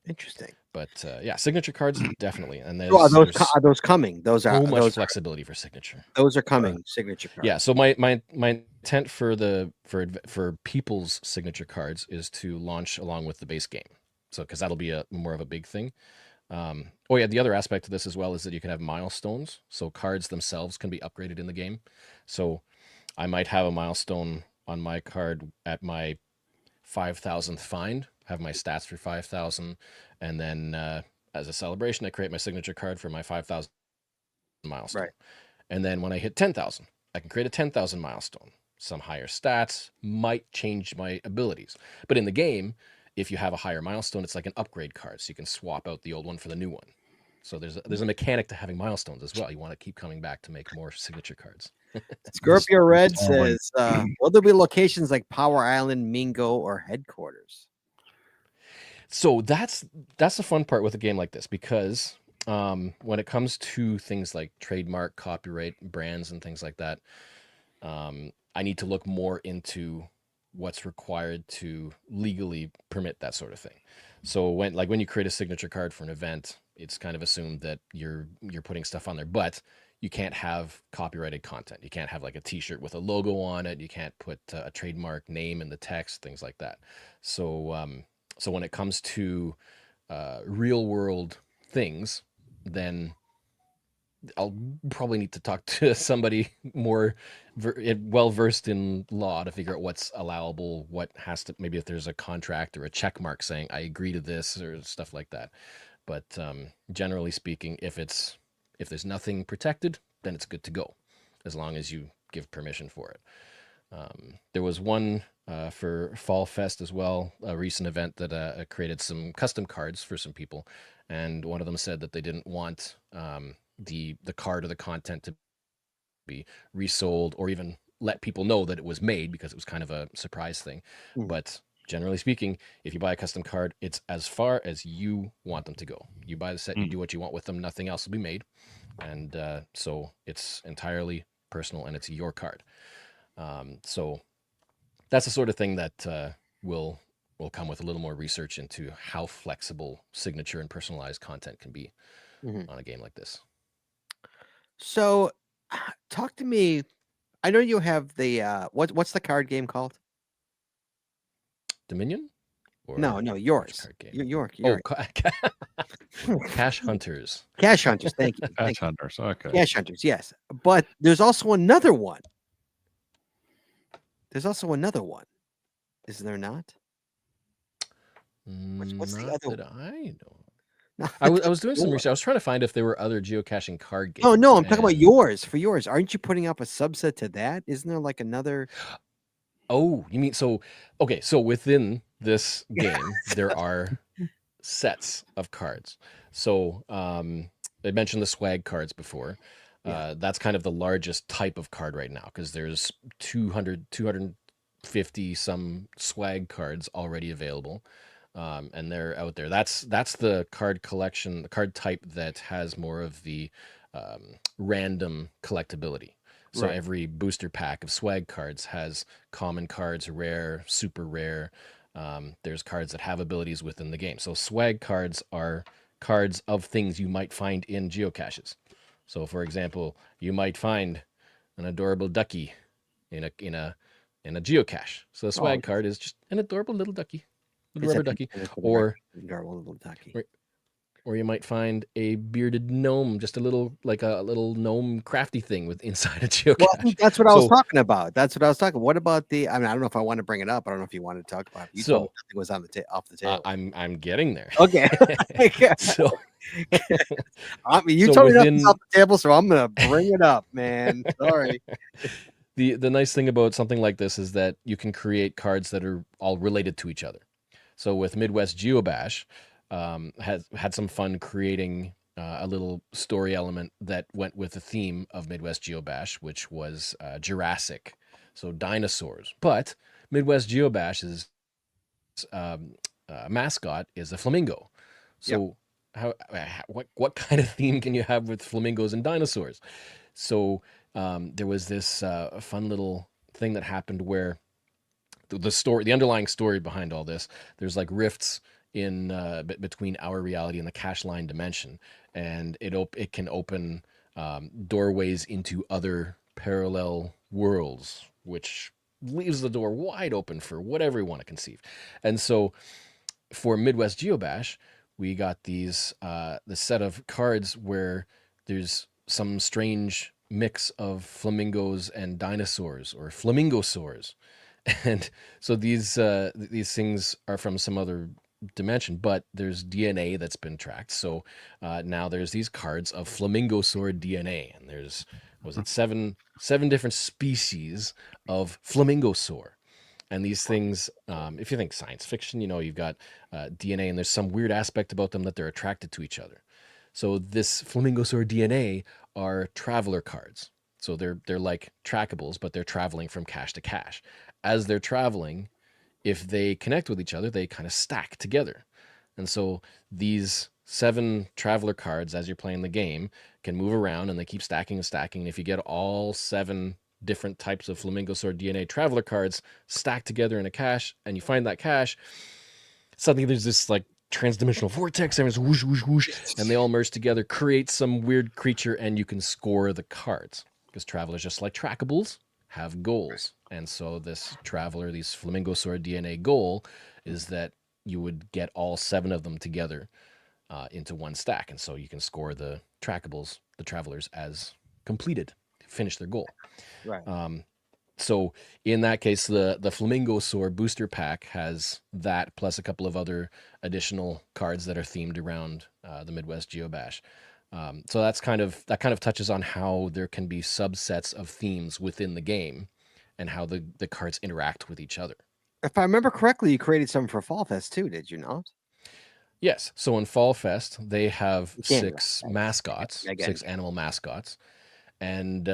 Interesting. But yeah, signature cards definitely, and So are there's are those coming? Those so are much those flexibility for signature. those are coming. Signature cards. Yeah, so my intent for people's signature cards is to launch along with the base game. So because that'll be a more of a big thing. Oh yeah, the other aspect of this as well is that you can have milestones. So cards themselves can be upgraded in the game. So I might have a milestone on my card at my 5,000th find, have my stats for 5,000, and then as a celebration, I create my signature card for my 5,000 milestone. Right. And then when I hit 10,000, I can create a 10,000 milestone. Some higher stats might change my abilities. But in the game, if you have a higher milestone, it's like an upgrade card. So you can swap out the old one for the new one. So there's a mechanic to having milestones as well. You want to keep coming back to make more signature cards. Scorpio Red Totally. says, will there be locations like Power Island, Mingo, or headquarters? So that's the fun part with a game like this, because when it comes to things like trademark, copyright, brands, and things like that, I need to look more into what's required to legally permit that sort of thing. So when you create a signature card for an event, it's kind of assumed that you're putting stuff on there, but you can't have copyrighted content. You can't have like a T-shirt with a logo on it. You can't put a trademark name in the text, things like that. So so when it comes to real world things, then I'll probably need to talk to somebody more well versed in law to figure out what's allowable, what has to, maybe if there's a contract or a check mark saying I agree to this or stuff like that. But generally speaking, if there's nothing protected, then it's good to go, as long as you give permission for it. There was one for Fall Fest as well, a recent event that created some custom cards for some people, and one of them said that they didn't want the card or the content to be resold or even let people know that it was made, because it was kind of a surprise thing. Mm. But generally speaking, if you buy a custom card, it's as far as you want them to go. You buy the set, you do what you want with them, nothing else will be made. And so it's entirely personal and it's your card. So that's the sort of thing that will come with a little more research into how flexible signature and personalized content can be on a game like this. So, talk to me. I know you have the what's the card game called? Dominion? Or No, which yours. card game? Your Oh, Cash Hunters. Cash Hunters. Thank you. Patch Hunters. Okay. Cash Hunters. Yes, but there's also another one. There's also another one. Is there not? What's the Not other that I know. No, I was doing some research. I was trying to find if there were other geocaching card games. Oh no, I'm talking about and- yours. For yours, aren't you putting up a subset to that? Isn't there like another? Oh, you mean so? Okay, so within this game, there are sets of cards. So I mentioned the swag cards before. Yeah. That's kind of the largest type of card right now, because there's 250 some swag cards already available. And they're out there. That's the card collection, the card type that has more of the random collectability. So Right. every booster pack of swag cards has common cards, rare, super rare. There's cards that have abilities within the game. So swag cards are cards of things you might find in geocaches. So for example, you might find an adorable ducky in a geocache. So a swag card is just an adorable little ducky. Little rubber ducky. Or adorable little ducky. or you might find a bearded gnome, just a little gnome crafty thing with inside a geocache. Well, I think that's what I was So- talking about. That's what I was talking. What about the? I mean, I don't know if I want to bring it up. I don't know if you want to talk about it. You told me nothing was on the off the table. I'm getting there. Okay. So I mean, you so told me nothing's within- off the table, so I'm gonna bring it up, man. Sorry. the nice thing about something like this is that you can create cards that are all related to each other. So with Midwest Geobash, has had some fun creating a little story element that went with the theme of Midwest Geobash, which was Jurassic, so dinosaurs. But Midwest Geobash's mascot is a flamingo. So what kind of theme can you have with flamingos and dinosaurs? So there was this fun little thing that happened where the underlying story behind all this, there's like rifts in between our reality and the cache line dimension, and it can open doorways into other parallel worlds, which leaves the door wide open for whatever you want to conceive. And so for Midwest Geobash, we got these the set of cards where there's some strange mix of flamingos and dinosaurs, or flamingosaurs. And so these things are from some other dimension, but there's DNA that's been tracked. So now there's these cards of flamingosaur DNA, and there's seven different species of flamingosaur. And these things, if you think science fiction, you've got DNA, and there's some weird aspect about them that they're attracted to each other. So this flamingosaur DNA are traveler cards. So they're like trackables, but they're traveling from cache to cache. As they're traveling, if they connect with each other, they kind of stack together. And so these 7 traveler cards, as you're playing the game, can move around, and they keep stacking and stacking. And if you get all 7 different types of flamingosaur DNA traveler cards stacked together in a cache, and you find that cache, suddenly there's this like transdimensional vortex, and it's whoosh, whoosh, whoosh, and they all merge together, create some weird creature, and you can score the cards. Because travelers, just like trackables, have goals. And so this traveler, these flamingosaur DNA goal, is that you would get all 7 of them together into one stack. And so you can score the trackables, the travelers, as completed, finish their goal. Right. So in that case, the flamingosaur booster pack has that, plus a couple of other additional cards that are themed around the Midwest Geobash. So that kind of touches on how there can be subsets of themes within the game, and how the cards interact with each other. If I remember correctly, you created some for Fall Fest too, did you not? Yes. So in Fall Fest, they have Canada. 6 mascots, Again. 6 animal mascots. And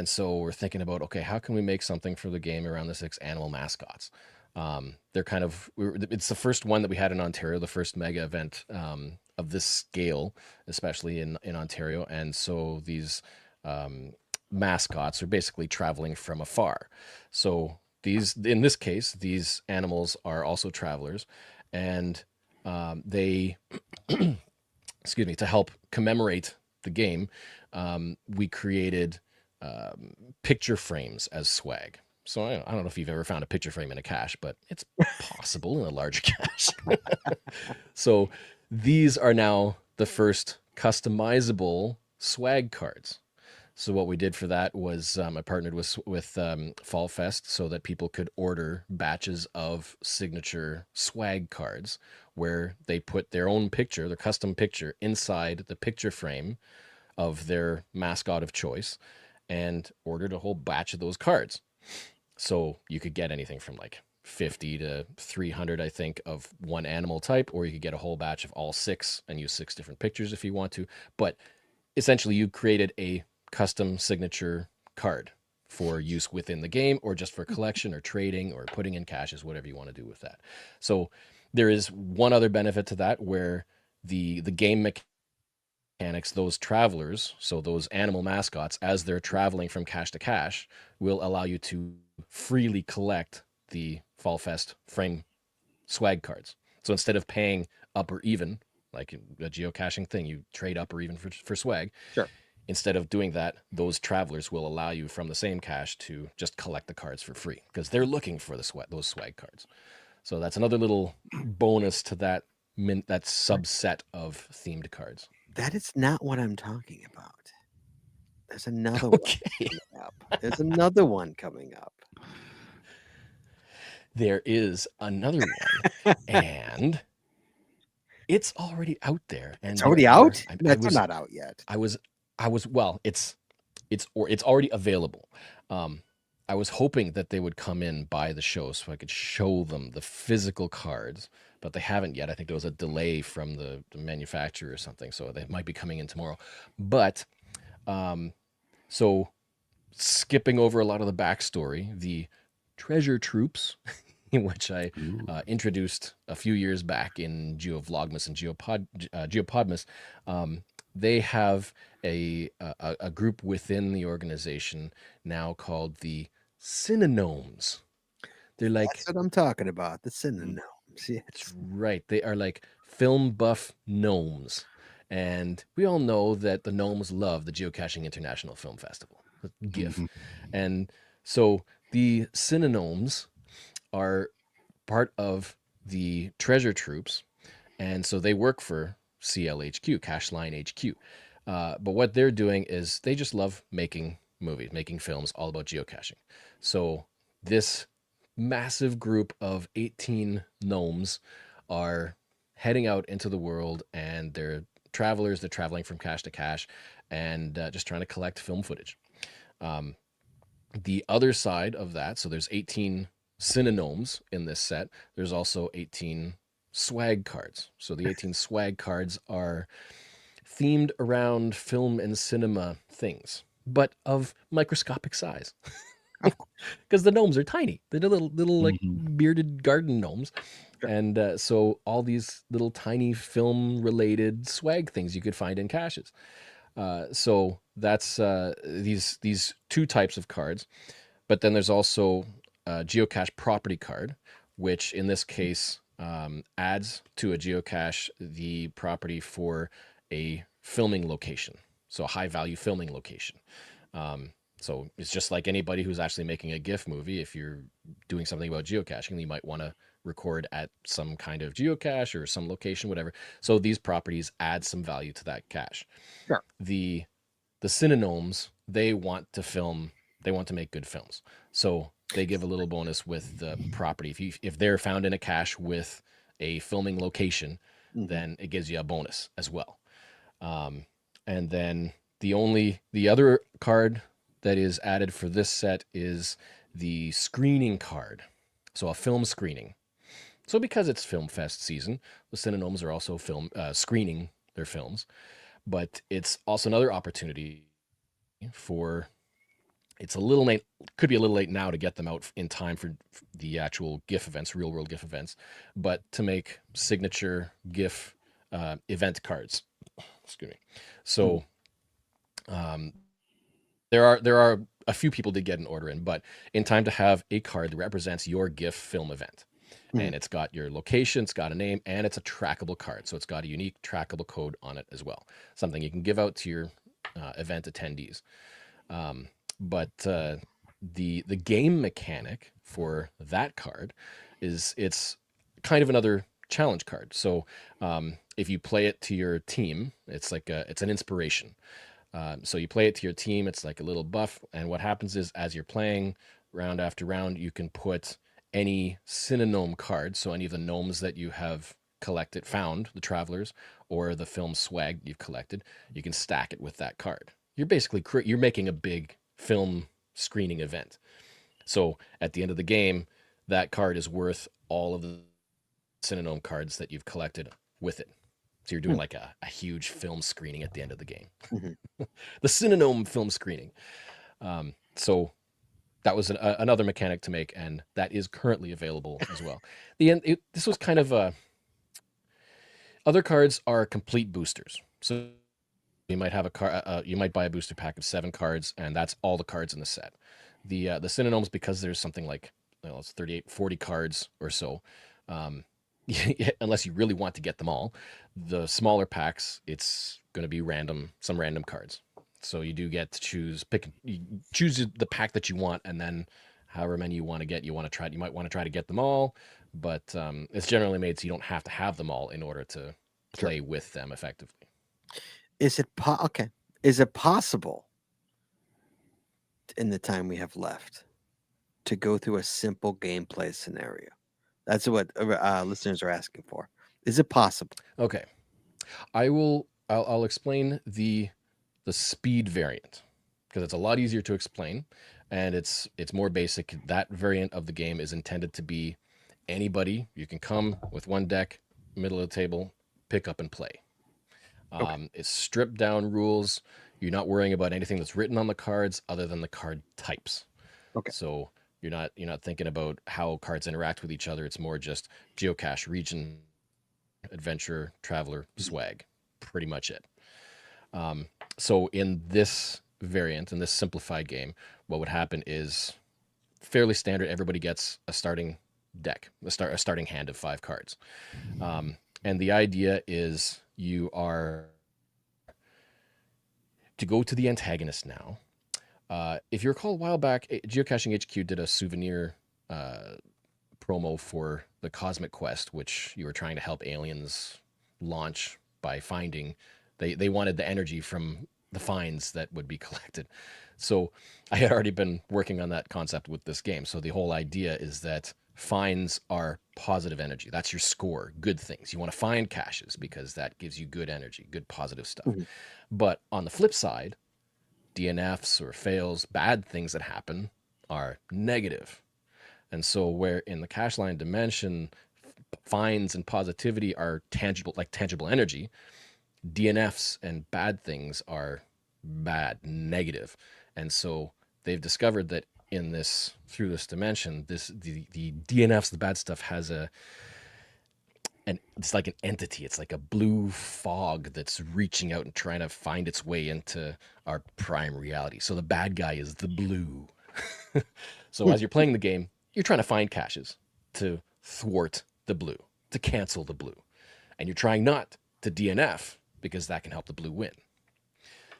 so we're thinking about, okay, how can we make something for the game around the 6 animal mascots? They're it's the first one that we had in Ontario, the first mega event of this scale, especially in Ontario. And so these mascots are basically traveling from afar. So in this case, these animals are also travelers, and they, excuse me, to help commemorate the game, we created picture frames as swag. So I don't know if you've ever found a picture frame in a cache, but it's possible in a large cache. So these are now the first customizable swag cards. So what we did for that was I partnered with Fall Fest so that people could order batches of signature swag cards where they put their own picture, their custom picture, inside the picture frame of their mascot of choice, and ordered a whole batch of those cards. So you could get anything from like 50 to 300, I think, of one animal type, or you could get a whole batch of all 6 and use 6 different pictures if you want to. But essentially you created a custom signature card for use within the game, or just for collection or trading or putting in caches, whatever you want to do with that. So there is one other benefit to that, where the game mechanics, those travelers, so those animal mascots, as they're traveling from cache to cache, will allow you to freely collect the Fall Fest frame swag cards. So instead of paying up or even, like a geocaching thing, you trade up or even for swag. Sure. Instead of doing that, those travelers will allow you from the same cache to just collect the cards for free, because they're looking for those swag cards. So that's another little bonus to that subset of themed cards. That is not what I'm talking about. There's another Okay. one coming up. There's another one coming up. There is another one, and it's already out there. And It's already out? That's not out yet. Well, it's already available. I was hoping that they would come in by the show so I could show them the physical cards, but they haven't yet. I think there was a delay from the manufacturer or something, so they might be coming in tomorrow. But so skipping over a lot of the backstory, the treasure troops, which I introduced a few years back in GeoVlogmas and Geopodmas, they have a group within the organization now called the Synonyms. They're like, That's what I'm talking about. The synonyms. Yes. that's right. They are like film buff gnomes. And we all know that the gnomes love the Geocaching International Film Festival, GIF. And so the Synonyms are part of the treasure troops. And so they work for CLHQ, Cache Line HQ. But what they're doing is they just love making movies, making films all about geocaching. So this massive group of 18 gnomes are heading out into the world, and they're travelers. They're traveling from cache to cache and just trying to collect film footage. The other side of that, so there's 18 synonyms in this set. There's also 18 swag cards. So the 18 swag cards are themed around film and cinema things, but of microscopic size. Because the gnomes are tiny. They're little like bearded garden gnomes. And so all these little tiny film related swag things you could find in caches. So that's these two types of cards. But then there's also a geocache property card, which in this case adds to a geocache the property for a filming location. So a high value filming location. So it's just like anybody who's actually making a GIF movie. If you're doing something about geocaching, you might want to record at some kind of geocache or some location, whatever. So these properties add some value to that cache. Sure. The synonyms, they want to film, they want to make good films. So they give a little bonus with the property. If they're found in a cache with a filming location, then it gives you a bonus as well. And then the other card that is added for this set is the screening card. So a film screening. So because it's Film Fest season, the synonyms are also screening their films. But it's also another opportunity for, it's a little late, could be a little late now to get them out in time for the actual GIF events, real world GIF events, but to make signature GIF event cards. Excuse me. So there are a few people did get an order in, but in time to have a card that represents your GIF film event. And it's got your location, it's got a name, and it's a trackable card. So it's got a unique trackable code on it as well. Something you can give out to your event attendees. But the game mechanic for that card is it's kind of another challenge card. So if you play it to your team, it's like it's an inspiration. So you play it to your team, it's like a little buff. And what happens is as you're playing round after round, you can put any synonym card, so any of the gnomes that you have found, the travelers, or the film swag you've collected, you can stack it with that card. You're basically you're making a big film screening event. So at the end of the game, that card is worth all of the synonym cards that you've collected with it. So you're doing like a huge film screening at the end of the game. The synonym film screening. So that was another mechanic to make, and that is currently available as well. This was kind of other cards are complete boosters. So you might have you might buy a booster pack of 7 cards, and that's all the cards in the set. The synonyms, because there's something like it's 38, 40 cards or so. Unless you really want to get them all, the smaller packs, it's going to be some random cards. So you do get to choose the pack that you want, and then however many you want to get, you might want to try to get them all, but it's generally made so you don't have to have them all in order to play with them effectively. Is it okay? Is it possible in the time we have left to go through a simple gameplay scenario? That's what listeners are asking for. Is it possible? Okay, I'll explain the speed variant because it's a lot easier to explain, and it's more basic. That variant of the game is intended to be anybody, you can come with one deck, middle of the table, pick up and play. It's stripped down rules. You're not worrying about anything that's written on the cards other than the card types. Okay. So you're not thinking about how cards interact with each other. It's more just geocache, region, adventure, traveler, swag. Pretty much it. So in this variant, in this simplified game, what would happen is fairly standard. Everybody gets a starting deck, a starting hand of 5 cards. And the idea is you are to go to the antagonist now. If you recall a while back, Geocaching HQ did a souvenir promo for the Cosmic Quest, which you were trying to help aliens launch by finding. They wanted the energy from the finds that would be collected. So I had already been working on that concept with this game. So the whole idea is that finds are positive energy. That's your score, good things. You want to find caches because that gives you good energy, good positive stuff. But on the flip side, DNFs or fails, bad things that happen are negative. And so where in the cache line dimension, finds and positivity are tangible, like tangible energy, DNFs and bad things are bad, negative. And so they've discovered that in this, through this dimension, the DNFs, the bad stuff, has it's like an entity. It's like a blue fog that's reaching out and trying to find its way into our prime reality. So the bad guy is the blue. So as you're playing the game, you're trying to find caches to thwart the blue, to cancel the blue. And you're trying not to DNF because that can help the blue win.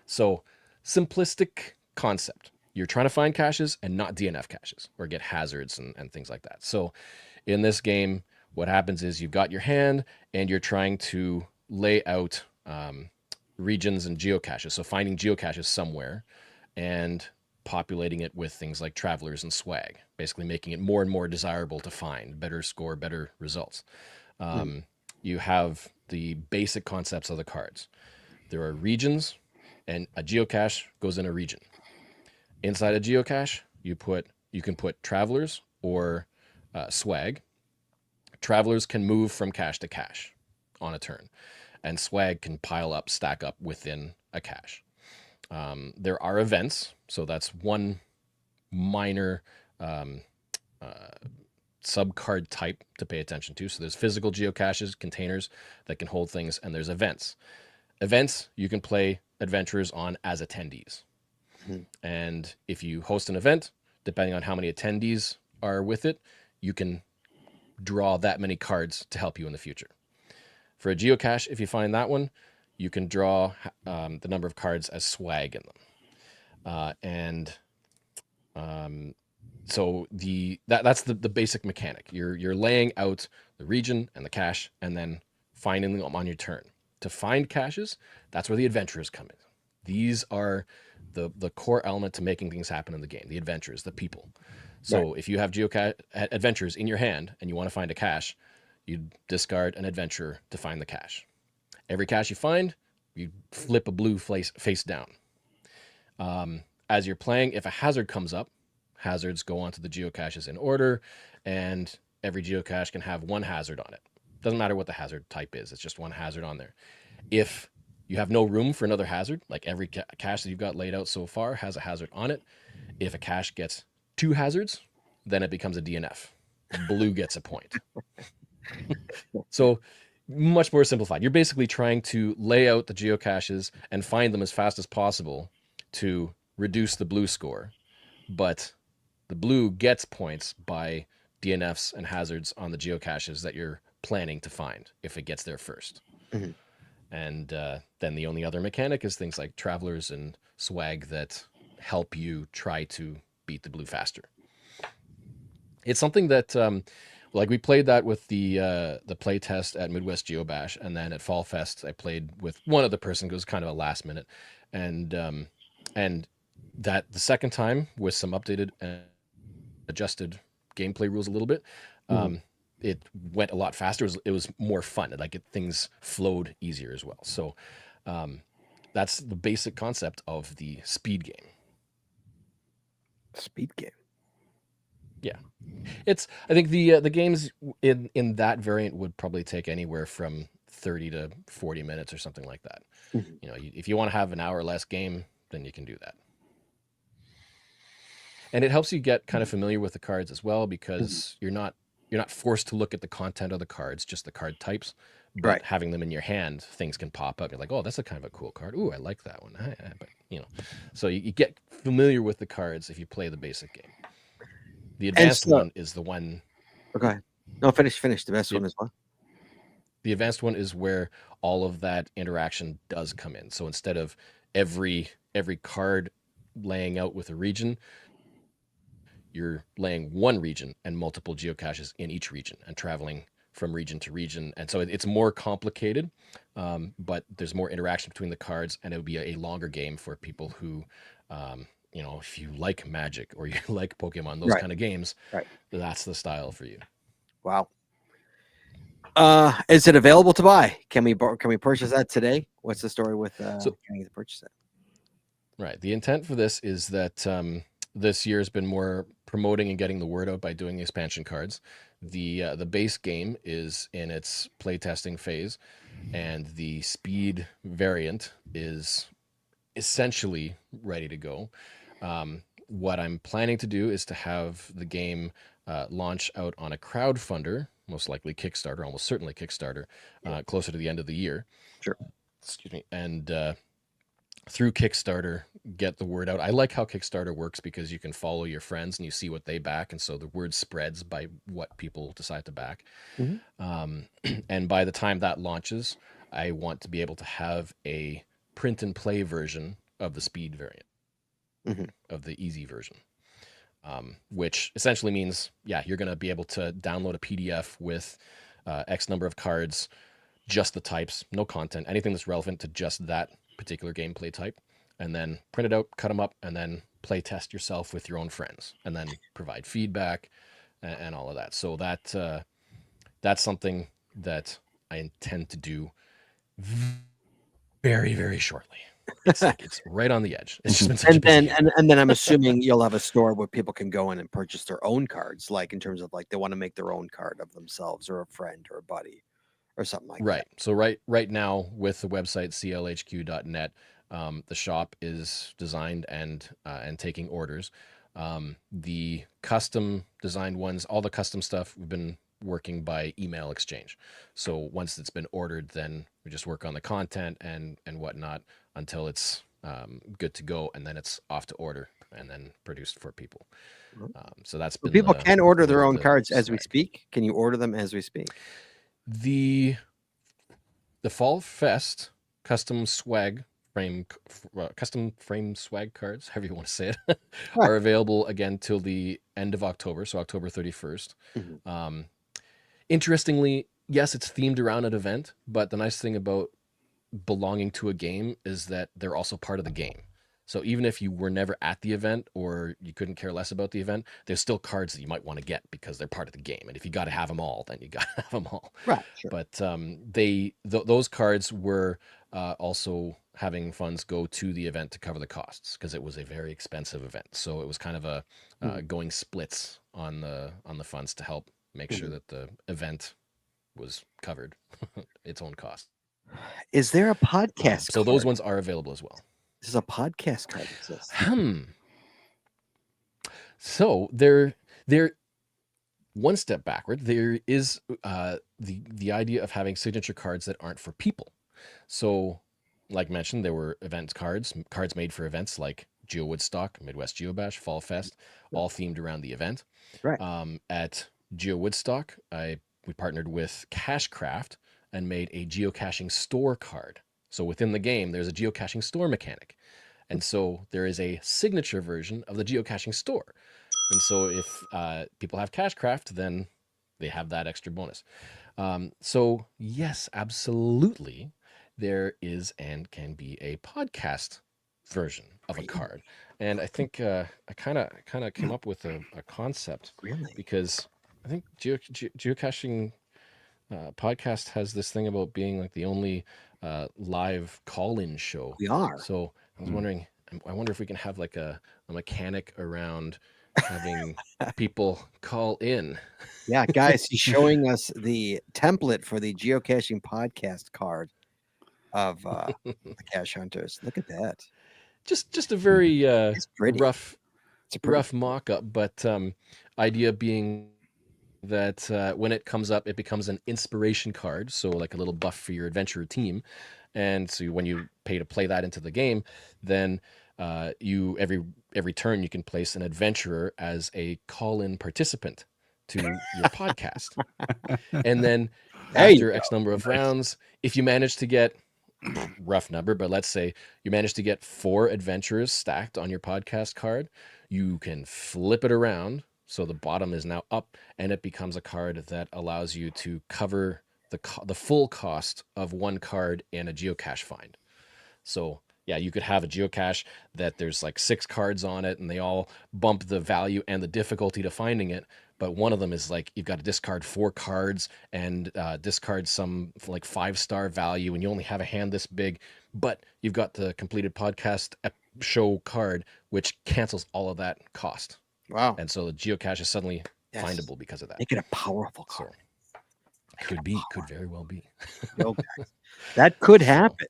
So simplistic concept. You're trying to find caches and not DNF caches or get hazards and things like that. So in this game, what happens is you've got your hand and you're trying to lay out regions and geocaches. So finding geocaches somewhere and populating it with things like travelers and swag, basically making it more and more desirable to find, better score, better results. You have the basic concepts of the cards. There are regions, and a geocache goes in a region. Inside a geocache, you can put travelers or swag. Travelers can move from cache to cache on a turn, and swag can pile up, stack up within a cache. There are events, so that's one minor sub-card type to pay attention to. So there's physical geocaches, containers that can hold things, and there's events. Events you can play adventurers on as attendees. And if you host an event, depending on how many attendees are with it, you can draw that many cards to help you in the future. For a geocache, if you find that one, you can draw the number of cards as swag in them. So that's the basic mechanic. You're laying out the region and the cache and then finding them on your turn. To find caches, that's where the adventurers come in. These are the core element to making things happen in the game, the adventurers, the people. So if you have adventurers in your hand and you want to find a cache, you discard an adventurer to find the cache. Every cache you find, you flip a blue face down. As you're playing, if a hazard comes up, hazards go onto the geocaches in order, and every geocache can have one hazard on it. Doesn't matter what the hazard type is, it's just one hazard on there. If you have no room for another hazard, like every cache that you've got laid out so far has a hazard on it. If a cache gets 2 hazards, then it becomes a DNF. Blue gets a point. So much more simplified. You're basically trying to lay out the geocaches and find them as fast as possible to reduce the blue score. But the blue gets points by DNFs and hazards on the geocaches that you're planning to find if it gets there first. And then the only other mechanic is things like travelers and swag that help you try to beat the blue faster. It's something that, like we played that with the play test at Midwest Geobash, and then at Fall Fest I played with one other person who was kind of a last minute, and that the second time with some updated and adjusted gameplay rules a little bit, it went a lot faster. It was more fun. Things flowed easier as well. So that's the basic concept of the speed game. Speed game. I think the games in that variant would probably take anywhere from 30 to 40 minutes or something like that. Mhm. You know, if you want to have an hour less game, then you can do that. And it helps you get kind of familiar with the cards as well, because you're not forced to look at the content of the cards, just the card types. But Right. having them in your hand, things can pop up. You're like, oh, that's a kind of a cool card. Ooh, I like that one. But you know, so you get familiar with the cards if you play the basic game. The advanced so- one is the one. Okay. No, finish. The best Yep. one as well. The advanced one is where all of that interaction does come in. So instead of every card laying out with a region, you're laying one region and multiple geocaches in each region and traveling from region to region. And so it's more complicated, but there's more interaction between the cards, and it would be a longer game for people who, you know, if you like Magic or you like Pokemon, those Right. kind of games, Right. that's the style for you. Wow. Is it available to buy? Can we purchase that today? What's the story with So- can you purchase it? Right. The intent for this is that this year has been more promoting and getting the word out by doing the expansion cards. The base game is in its playtesting phase, and the speed variant is essentially ready to go. What I'm planning to do is to have the game launch out on a crowdfunder, most likely Kickstarter, almost certainly Kickstarter, closer to the end of the year. Sure. Excuse me. And through Kickstarter, get the word out. I like how Kickstarter works because you can follow your friends and you see what they back, and so the word spreads by what people decide to back. And by the time that launches, I want to be able to have a print and play version of the speed variant, of the easy version, which essentially means, you're going to be able to download a PDF with X number of cards, just the types, no content, anything that's relevant to just that particular gameplay type, and then print it out, cut them up, and then play test yourself with your own friends, and then provide feedback and all of that. So that's something that I intend to do very, very shortly. It's like it's right on the edge. It's just been such a busy year. And then I'm assuming you'll have a store where people can go in and purchase their own cards, like in terms of like they want to make their own card of themselves or a friend or a buddy or something like Right. So right now with the website clhq.net, the shop is designed and taking orders. The custom designed ones, all the custom stuff, we've been working by email exchange. So once it's been ordered, then we just work on the content and whatnot until it's good to go, and then it's off to order and then produced for people. So that's been people can order their own the cards as we swag. speak. Can you order them as we speak? The Fall Fest custom frame swag cards, however you want to say it, are available again till the end of October, so October 31st. Interestingly, yes, it's themed around an event, but the nice thing about belonging to a game is that they're also part of the game. So even if you were never at the event or you couldn't care less about the event, there's still cards that you might want to get because they're part of the game. And if you got to have them all, then you got to have them all. Right. Sure. But those cards were also having funds go to the event to cover the costs because it was a very expensive event. So it was kind of a going splits on the funds to help make sure that the event was covered its own cost. Is there a podcast? So those card? ones are available as well. Does a podcast card exist? So they're one step backward. There is the idea of having signature cards that aren't for people. So, like mentioned, there were event cards made for events like Geo Woodstock, Midwest Geobash, Fall Fest, all themed around the event. Right. At Geo Woodstock, we partnered with Cashcraft and made a geocaching store card. So within the game, there's a geocaching store mechanic. And so there is a signature version of the geocaching store. And so if people have Cashcraft, then they have that extra bonus. So yes, absolutely, there is and can be a podcast version of a card. And I think I kind of came up with a concept. Really? Because I think geocaching podcast has this thing about being like the only live call-in show. We are. So I was wondering, I wonder if we can have like a mechanic around having people call in. Yeah, guys, he's showing us the template for the geocaching podcast card of the Cache Hunters. Look at that. Just a very It's pretty. rough It's a pretty. rough mock-up, but idea being that when it comes up, it becomes an inspiration card, so like a little buff for your adventurer team. And so when you pay to play that into the game, then you every turn you can place an adventurer as a call-in participant to your podcast. And then There you after X number of rounds, if you manage to get rough number, but let's say you manage to get 4 adventurers stacked on your podcast card, you can flip it around so the bottom is now up, and it becomes a card that allows you to cover the full cost of one card in a geocache find. So yeah, you could have a geocache that there's like 6 cards on it, and they all bump the value and the difficulty to finding it. But one of them is like you've got to discard 4 cards and discard some like 5-star value, and you only have a hand this big. But you've got the completed podcast show card, which cancels all of that cost. Wow. And so the geocache is suddenly Yes. findable because of that. Make it a powerful So card. could very well be. Yo, guys, that could happen.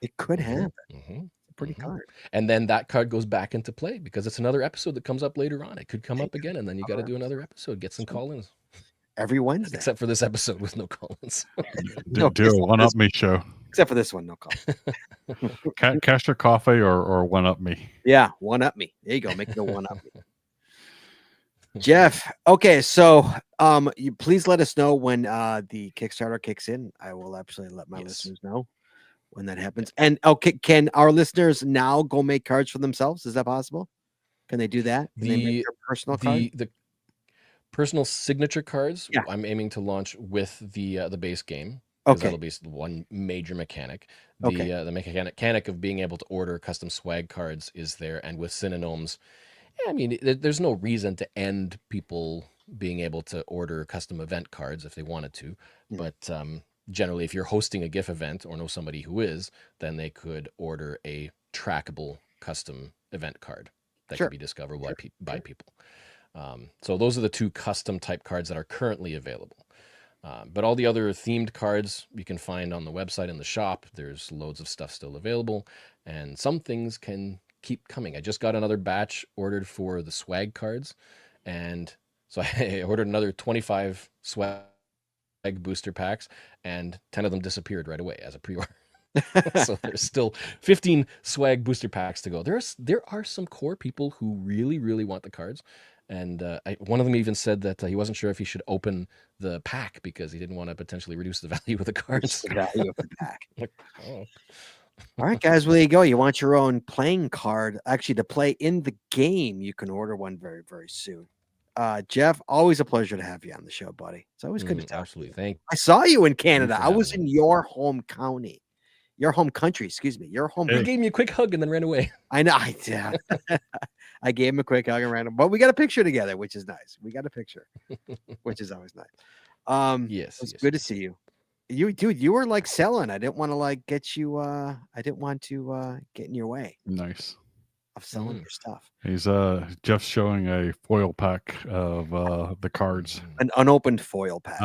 It could happen. Mhm. It's a pretty card. And then that card goes back into play because it's another episode that comes up later on. It could come up again, and then you got to do another episode, get some call-ins. Every Wednesday. Except for this episode with no call-ins. No, Do a one up me show. Except for this one, no call. Cash or coffee or one up me. Yeah, one up me. There you go. Make it a one up me. Geoff, okay, so you please let us know when the Kickstarter kicks in. I will absolutely let my listeners know when that happens. And okay, can our listeners now go make cards for themselves? Is that possible? Can they do that? Can they make their personal card? The personal signature cards, Yeah. I'm aiming to launch with the base game. Because Okay. that'll be one major mechanic. Okay. The mechanic of being able to order custom swag cards is there, and with synonyms, I mean, there's no reason to end people being able to order custom event cards if they wanted to. But generally, if you're hosting a GIF event or know somebody who is, then they could order a trackable custom event card that Sure. can be discoverable by people. So those are the 2 custom type cards that are currently available. But all the other themed cards you can find on the website and the shop. There's loads of stuff still available, and some things can keep coming. I just got another batch ordered for the swag cards, and so I ordered another 25 swag booster packs, and 10 of them disappeared right away as a pre-order. So there's still 15 swag booster packs to go. There are some core people who really, really want the cards. And one of them even said that he wasn't sure if he should open the pack because he didn't want to potentially reduce the value of the cards. The value of the pack. Like, oh. All right, guys, well, there you go. You want your own playing card, actually, to play in the game. You can order one very, very soon. Geoff, always a pleasure to have you on the show, buddy. It's always good to talk. Absolutely. Thank I saw you in Canada. for I was having in your home county. Your home country, excuse me. Your home He country. gave me a quick hug and then ran away. I know. I gave him a quick hug and ran him, but we got a picture together, which is nice. We got a picture, which is always nice. Yes. It's good to see you. You were like selling. I didn't want to like get you. I didn't want to get in your way Nice. of selling your stuff. He's Jeff's showing a foil pack of the cards. An unopened foil pack.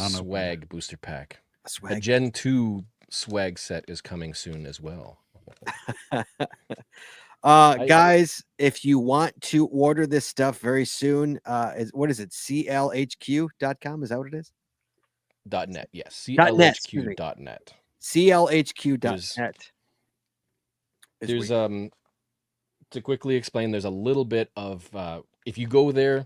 Swag booster pack. A swag. A Gen 2 swag set is coming soon as well. Guys, if you want to order this stuff very soon, what is it? CLHQ.com? Is that what it is? .net, yes. .net, CLHQ.net. CLHQ.net. There's to quickly explain, there's a little bit of if you go there,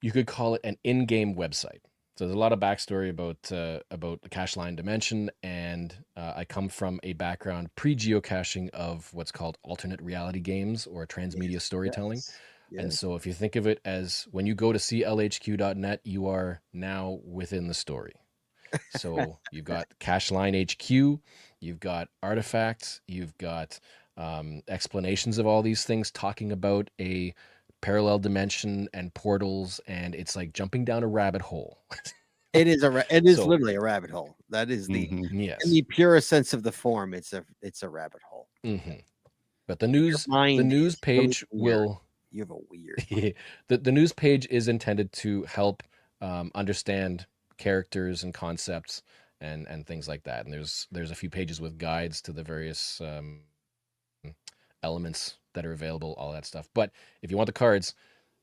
you could call it an in-game website. So there's a lot of backstory about the Cache Line Dimension, and I come from a background pre-geocaching of what's called alternate reality games or transmedia storytelling. Yes. And so if you think of it as when you go to clhq.net, you are now within the story. So you've got Cache Line HQ, you've got artifacts, you've got explanations of all these things, talking about a parallel dimension and portals, and it's like jumping down a rabbit hole. It is literally a rabbit hole. That is the Yes. in the purest sense of the form. It's a rabbit hole. Mm-hmm. But the news mind is page really weird. will You have a weird mind. the news page is intended to help understand characters and concepts and things like that. And there's a few pages with guides to the various elements that are available, all that stuff. But if you want the cards,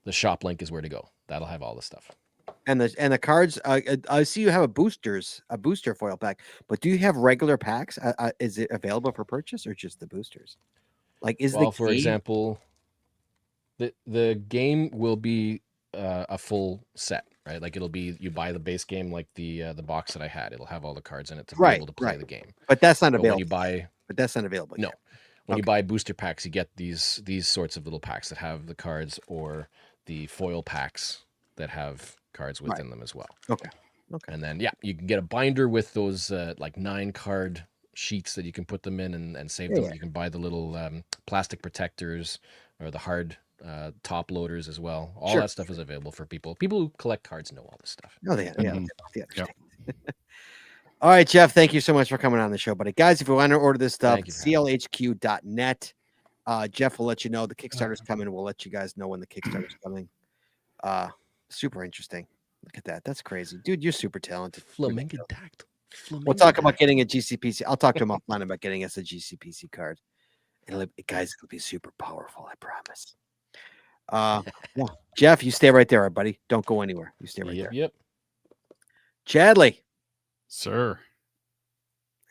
the shop link is where to go. That'll have all the stuff. And the cards. I see you have a booster foil pack, but do you have regular packs? Is it available for purchase or just the boosters? Like, For example, the game will be a full set, right? Like it'll be you buy the base game, like the box that I had. It'll have all the cards in it to be able to play the game. But that's not But available. when you buy, But that's not available. no, yet. when you buy booster packs, you get these sorts of little packs that have the cards, or the foil packs that have cards within them as well. Okay. And then you can get a binder with those like 9 card sheets that you can put them in and save them. You can buy the little plastic protectors or the hard top loaders as well. All that stuff is available for people. People who collect cards know all this stuff. No, they understand. All right, Geoff, thank you so much for coming on the show, buddy. Guys, if you want to order this stuff, clhq.net. Geoff will let you know the Kickstarter's coming. We'll let you guys know when the Kickstarter's coming. Super interesting. Look at that. That's crazy. Dude, you're super talented. Flamingo tact. We'll talk about getting a GCPC. I'll talk to him offline about getting us a GCPC card. Guys, it'll be super powerful, I promise. Geoff, you stay right there, buddy. Don't go anywhere. You stay right there. Yep. Chadley. Sir.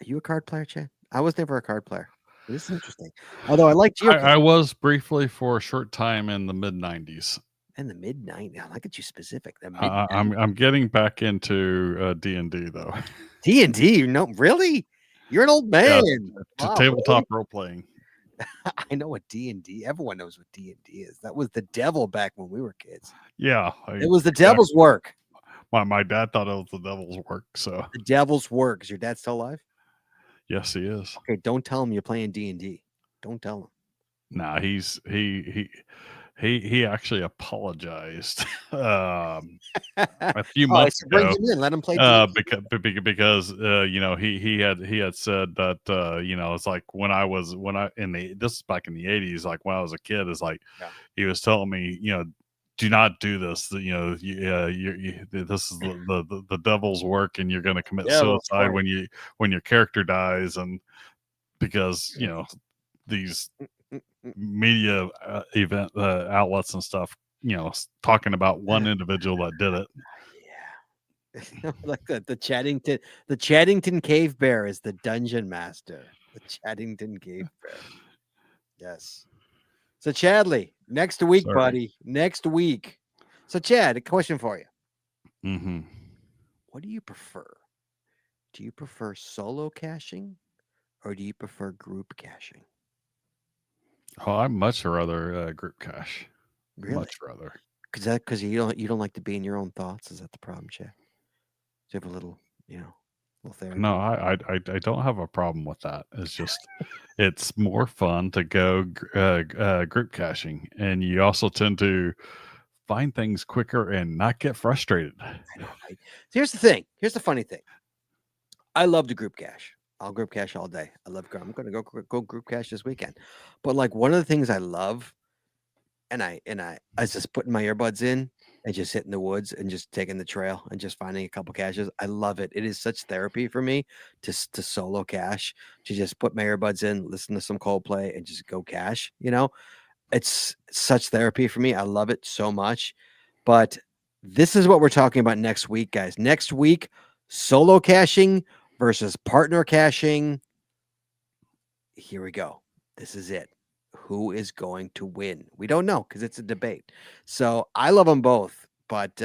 Are you a card player, Chad? I was never a card player. This is interesting. Although I like Geocaching. I was briefly for a short time in the mid 90s. In the mid 90s. I like it. You specific. I'm getting back into D&D though. D&D? No, really? You're an old man. Yeah, tabletop role playing. I know what D&D. Everyone knows what D&D is. That was the devil back when we were kids. Yeah, it was the devil's work. My dad thought it was the devil's work. So the devil's work. Is your dad still alive? Yes, he is. Okay, don't tell him you're playing D&D. Don't tell him. Nah, he actually apologized a few months ago. Bring him in, let him play because he had said that it's like this is back in the 80s, like when I was a kid, is like he was telling me, do not do this. This is the devil's work, and you're going to commit suicide when your character dies, and because these media event outlets and stuff, talking about one individual that did it. Like the Chaddington Cave Bear is the dungeon master. The Chaddington Cave Bear. Yes. So Chadley, next week, buddy. Next week. So Chad, a question for you. Mm-hmm. What do you prefer? Do you prefer solo caching or do you prefer group caching? Oh, I'd much rather group cache. Really? Much rather. Because you don't like to be in your own thoughts? Is that the problem, Chad? Do you have a little therapy? No, I don't have a problem with that. It's just it's more fun to go group caching, and you also tend to find things quicker and not get frustrated. I know, right? Here's the thing. Here's the funny thing. I love to group cache. I'll group cache all day. I'm going to go group cache this weekend. But like one of the things I love, and I was just putting my earbuds in and just hitting the woods and just taking the trail and just finding a couple caches. I love it. It is such therapy for me to solo cache, to just put my earbuds in, listen to some Coldplay, and just go cache. It's such therapy for me. I love it so much. But this is what we're talking about next week, guys. Next week, solo caching versus partner caching. Here we go. This is it. Who is going to win? We don't know because it's a debate. So I love them both, but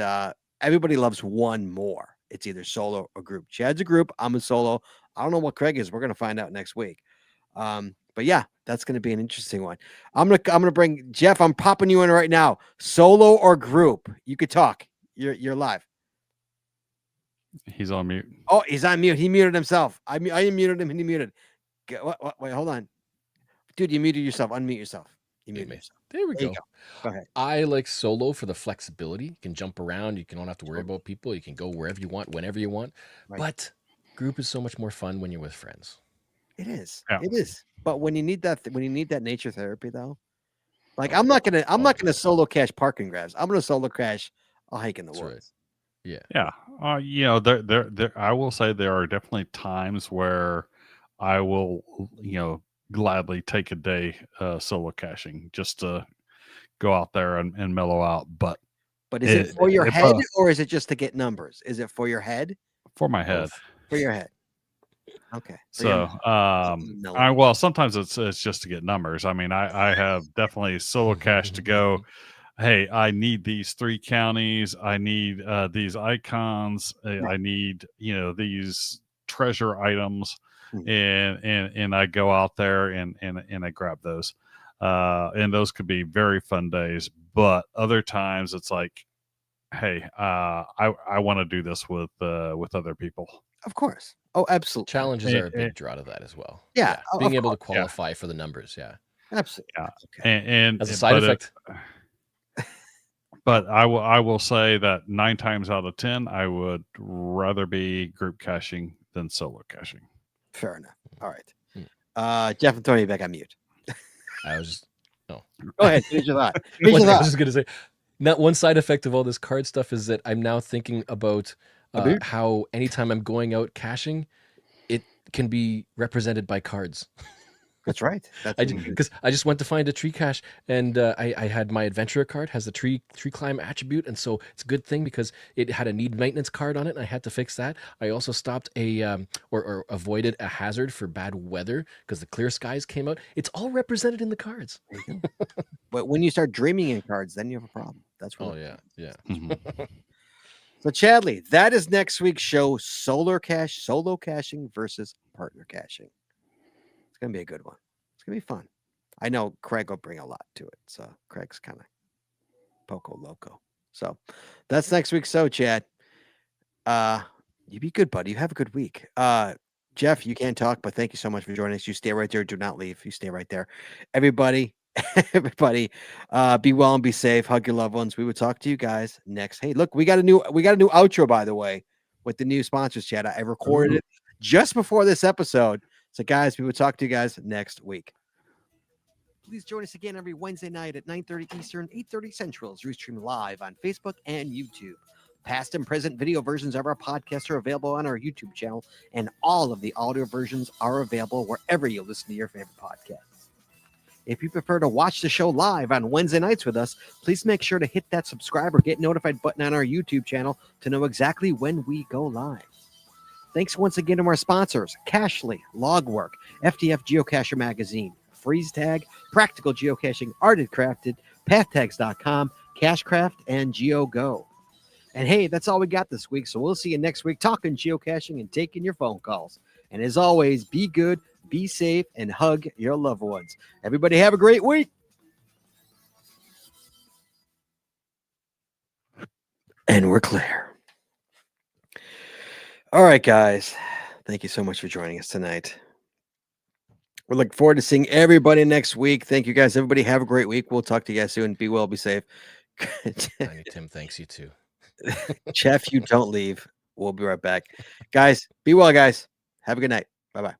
everybody loves one more. It's either solo or group. Chad's a group. I'm a solo. I don't know what Craig is. We're going to find out next week. But yeah, that's going to be an interesting one. I'm gonna bring Geoff. I'm popping you in right now. Solo or group? You could talk. You're live. He's on mute. Oh, he's on mute. He muted himself. I muted him and he muted. What? Wait, hold on. Dude, you muted yourself. Unmute yourself. You muted yourself. There we go. Go ahead. I like solo for the flexibility. You can jump around. You don't have to worry about people. You can go wherever you want, whenever you want. Right. But group is so much more fun when you're with friends. It is. Yeah. It is. But when you need that nature therapy though, like I'm not gonna solo cache parking grabs. I'm gonna solo cache a hike in the That's right. woods. Yeah. Yeah. You know, there. I will say there are definitely times where I will, gladly take a day solo caching just to go out there and mellow out. But But is it It- for your it- head uh, or is it just to get numbers? Is it for your head? for my head. Both. For your head. Okay. So, sometimes it's just to get numbers. I mean, I have definitely solo cache to go. Hey, I need these 3 counties. I need these icons. I need these treasure items, Hmm. and I go out there and I grab those. And those could be very fun days. But other times it's like, hey, I want to do this with other people. Of course. Oh, absolutely. Challenges are a Eh, big draw to that as well. Yeah, Being of able to course, yeah. qualify for the numbers. Yeah. Absolutely. Yeah. Okay. And As a side but effect. But I will say that 9 times out of 10, I would rather be group caching than solo caching. Fair enough. All right. Hmm. Jeff and Tony back on mute. I was just Go ahead. Finish your thought. Finish your I was thought. just gonna say, not one side effect of all this card stuff is that I'm now thinking about Dude. how anytime I'm going out caching, it can be represented by cards. That's right. That's Because I just went to find a tree cache, and I had my adventurer card has the tree climb attribute, and so it's a good thing because it had a need maintenance card on it, and I had to fix that. I also stopped or avoided a hazard for bad weather because the clear skies came out. It's all represented in the cards. But when you start dreaming in cards, then you have a problem. That's what. Oh yeah. Mhm. So Chadley, that is next week's show: solo caching versus partner caching. It's gonna be a good one. It's gonna be fun. I know Craig will bring a lot to it. So Craig's kind of poco loco. So that's next week's show, Chad. You be good, buddy. You have a good week. Geoff, you can't talk, but thank you so much for joining us. You stay right there. Do not leave. You stay right there. Everybody, be well and be safe. Hug your loved ones. We will talk to you guys next. Hey, look, we got a new outro, by the way, with the new sponsors, Chad. I recorded it just before this episode. So, guys, we will talk to you guys next week. Please join us again every Wednesday night at 9:30 Eastern, 8:30 Central as we stream live on Facebook and YouTube. Past and present video versions of our podcast are available on our YouTube channel, and all of the audio versions are available wherever you listen to your favorite podcasts. If you prefer to watch the show live on Wednesday nights with us, please make sure to hit that subscribe or get notified button on our YouTube channel to know exactly when we go live. Thanks once again to our sponsors, Cachly, Logwork, FDF Geocacher Magazine, Freeze Tag, Practical Geocaching, Arted Crafted, PathTags.com, Cachecraft, and GeoGo. And hey, that's all we got this week. So we'll see you next week talking geocaching and taking your phone calls. And as always, be good, be safe, and hug your loved ones. Everybody have a great week. And we're clear. All right, guys. Thank you so much for joining us tonight. We're looking forward to seeing everybody next week. Thank you, guys. Everybody have a great week. We'll talk to you guys soon. Be well, be safe. Tiny Tim thanks you too. Geoff, you don't leave. We'll be right back. Guys, be well, guys. Have a good night. Bye-bye.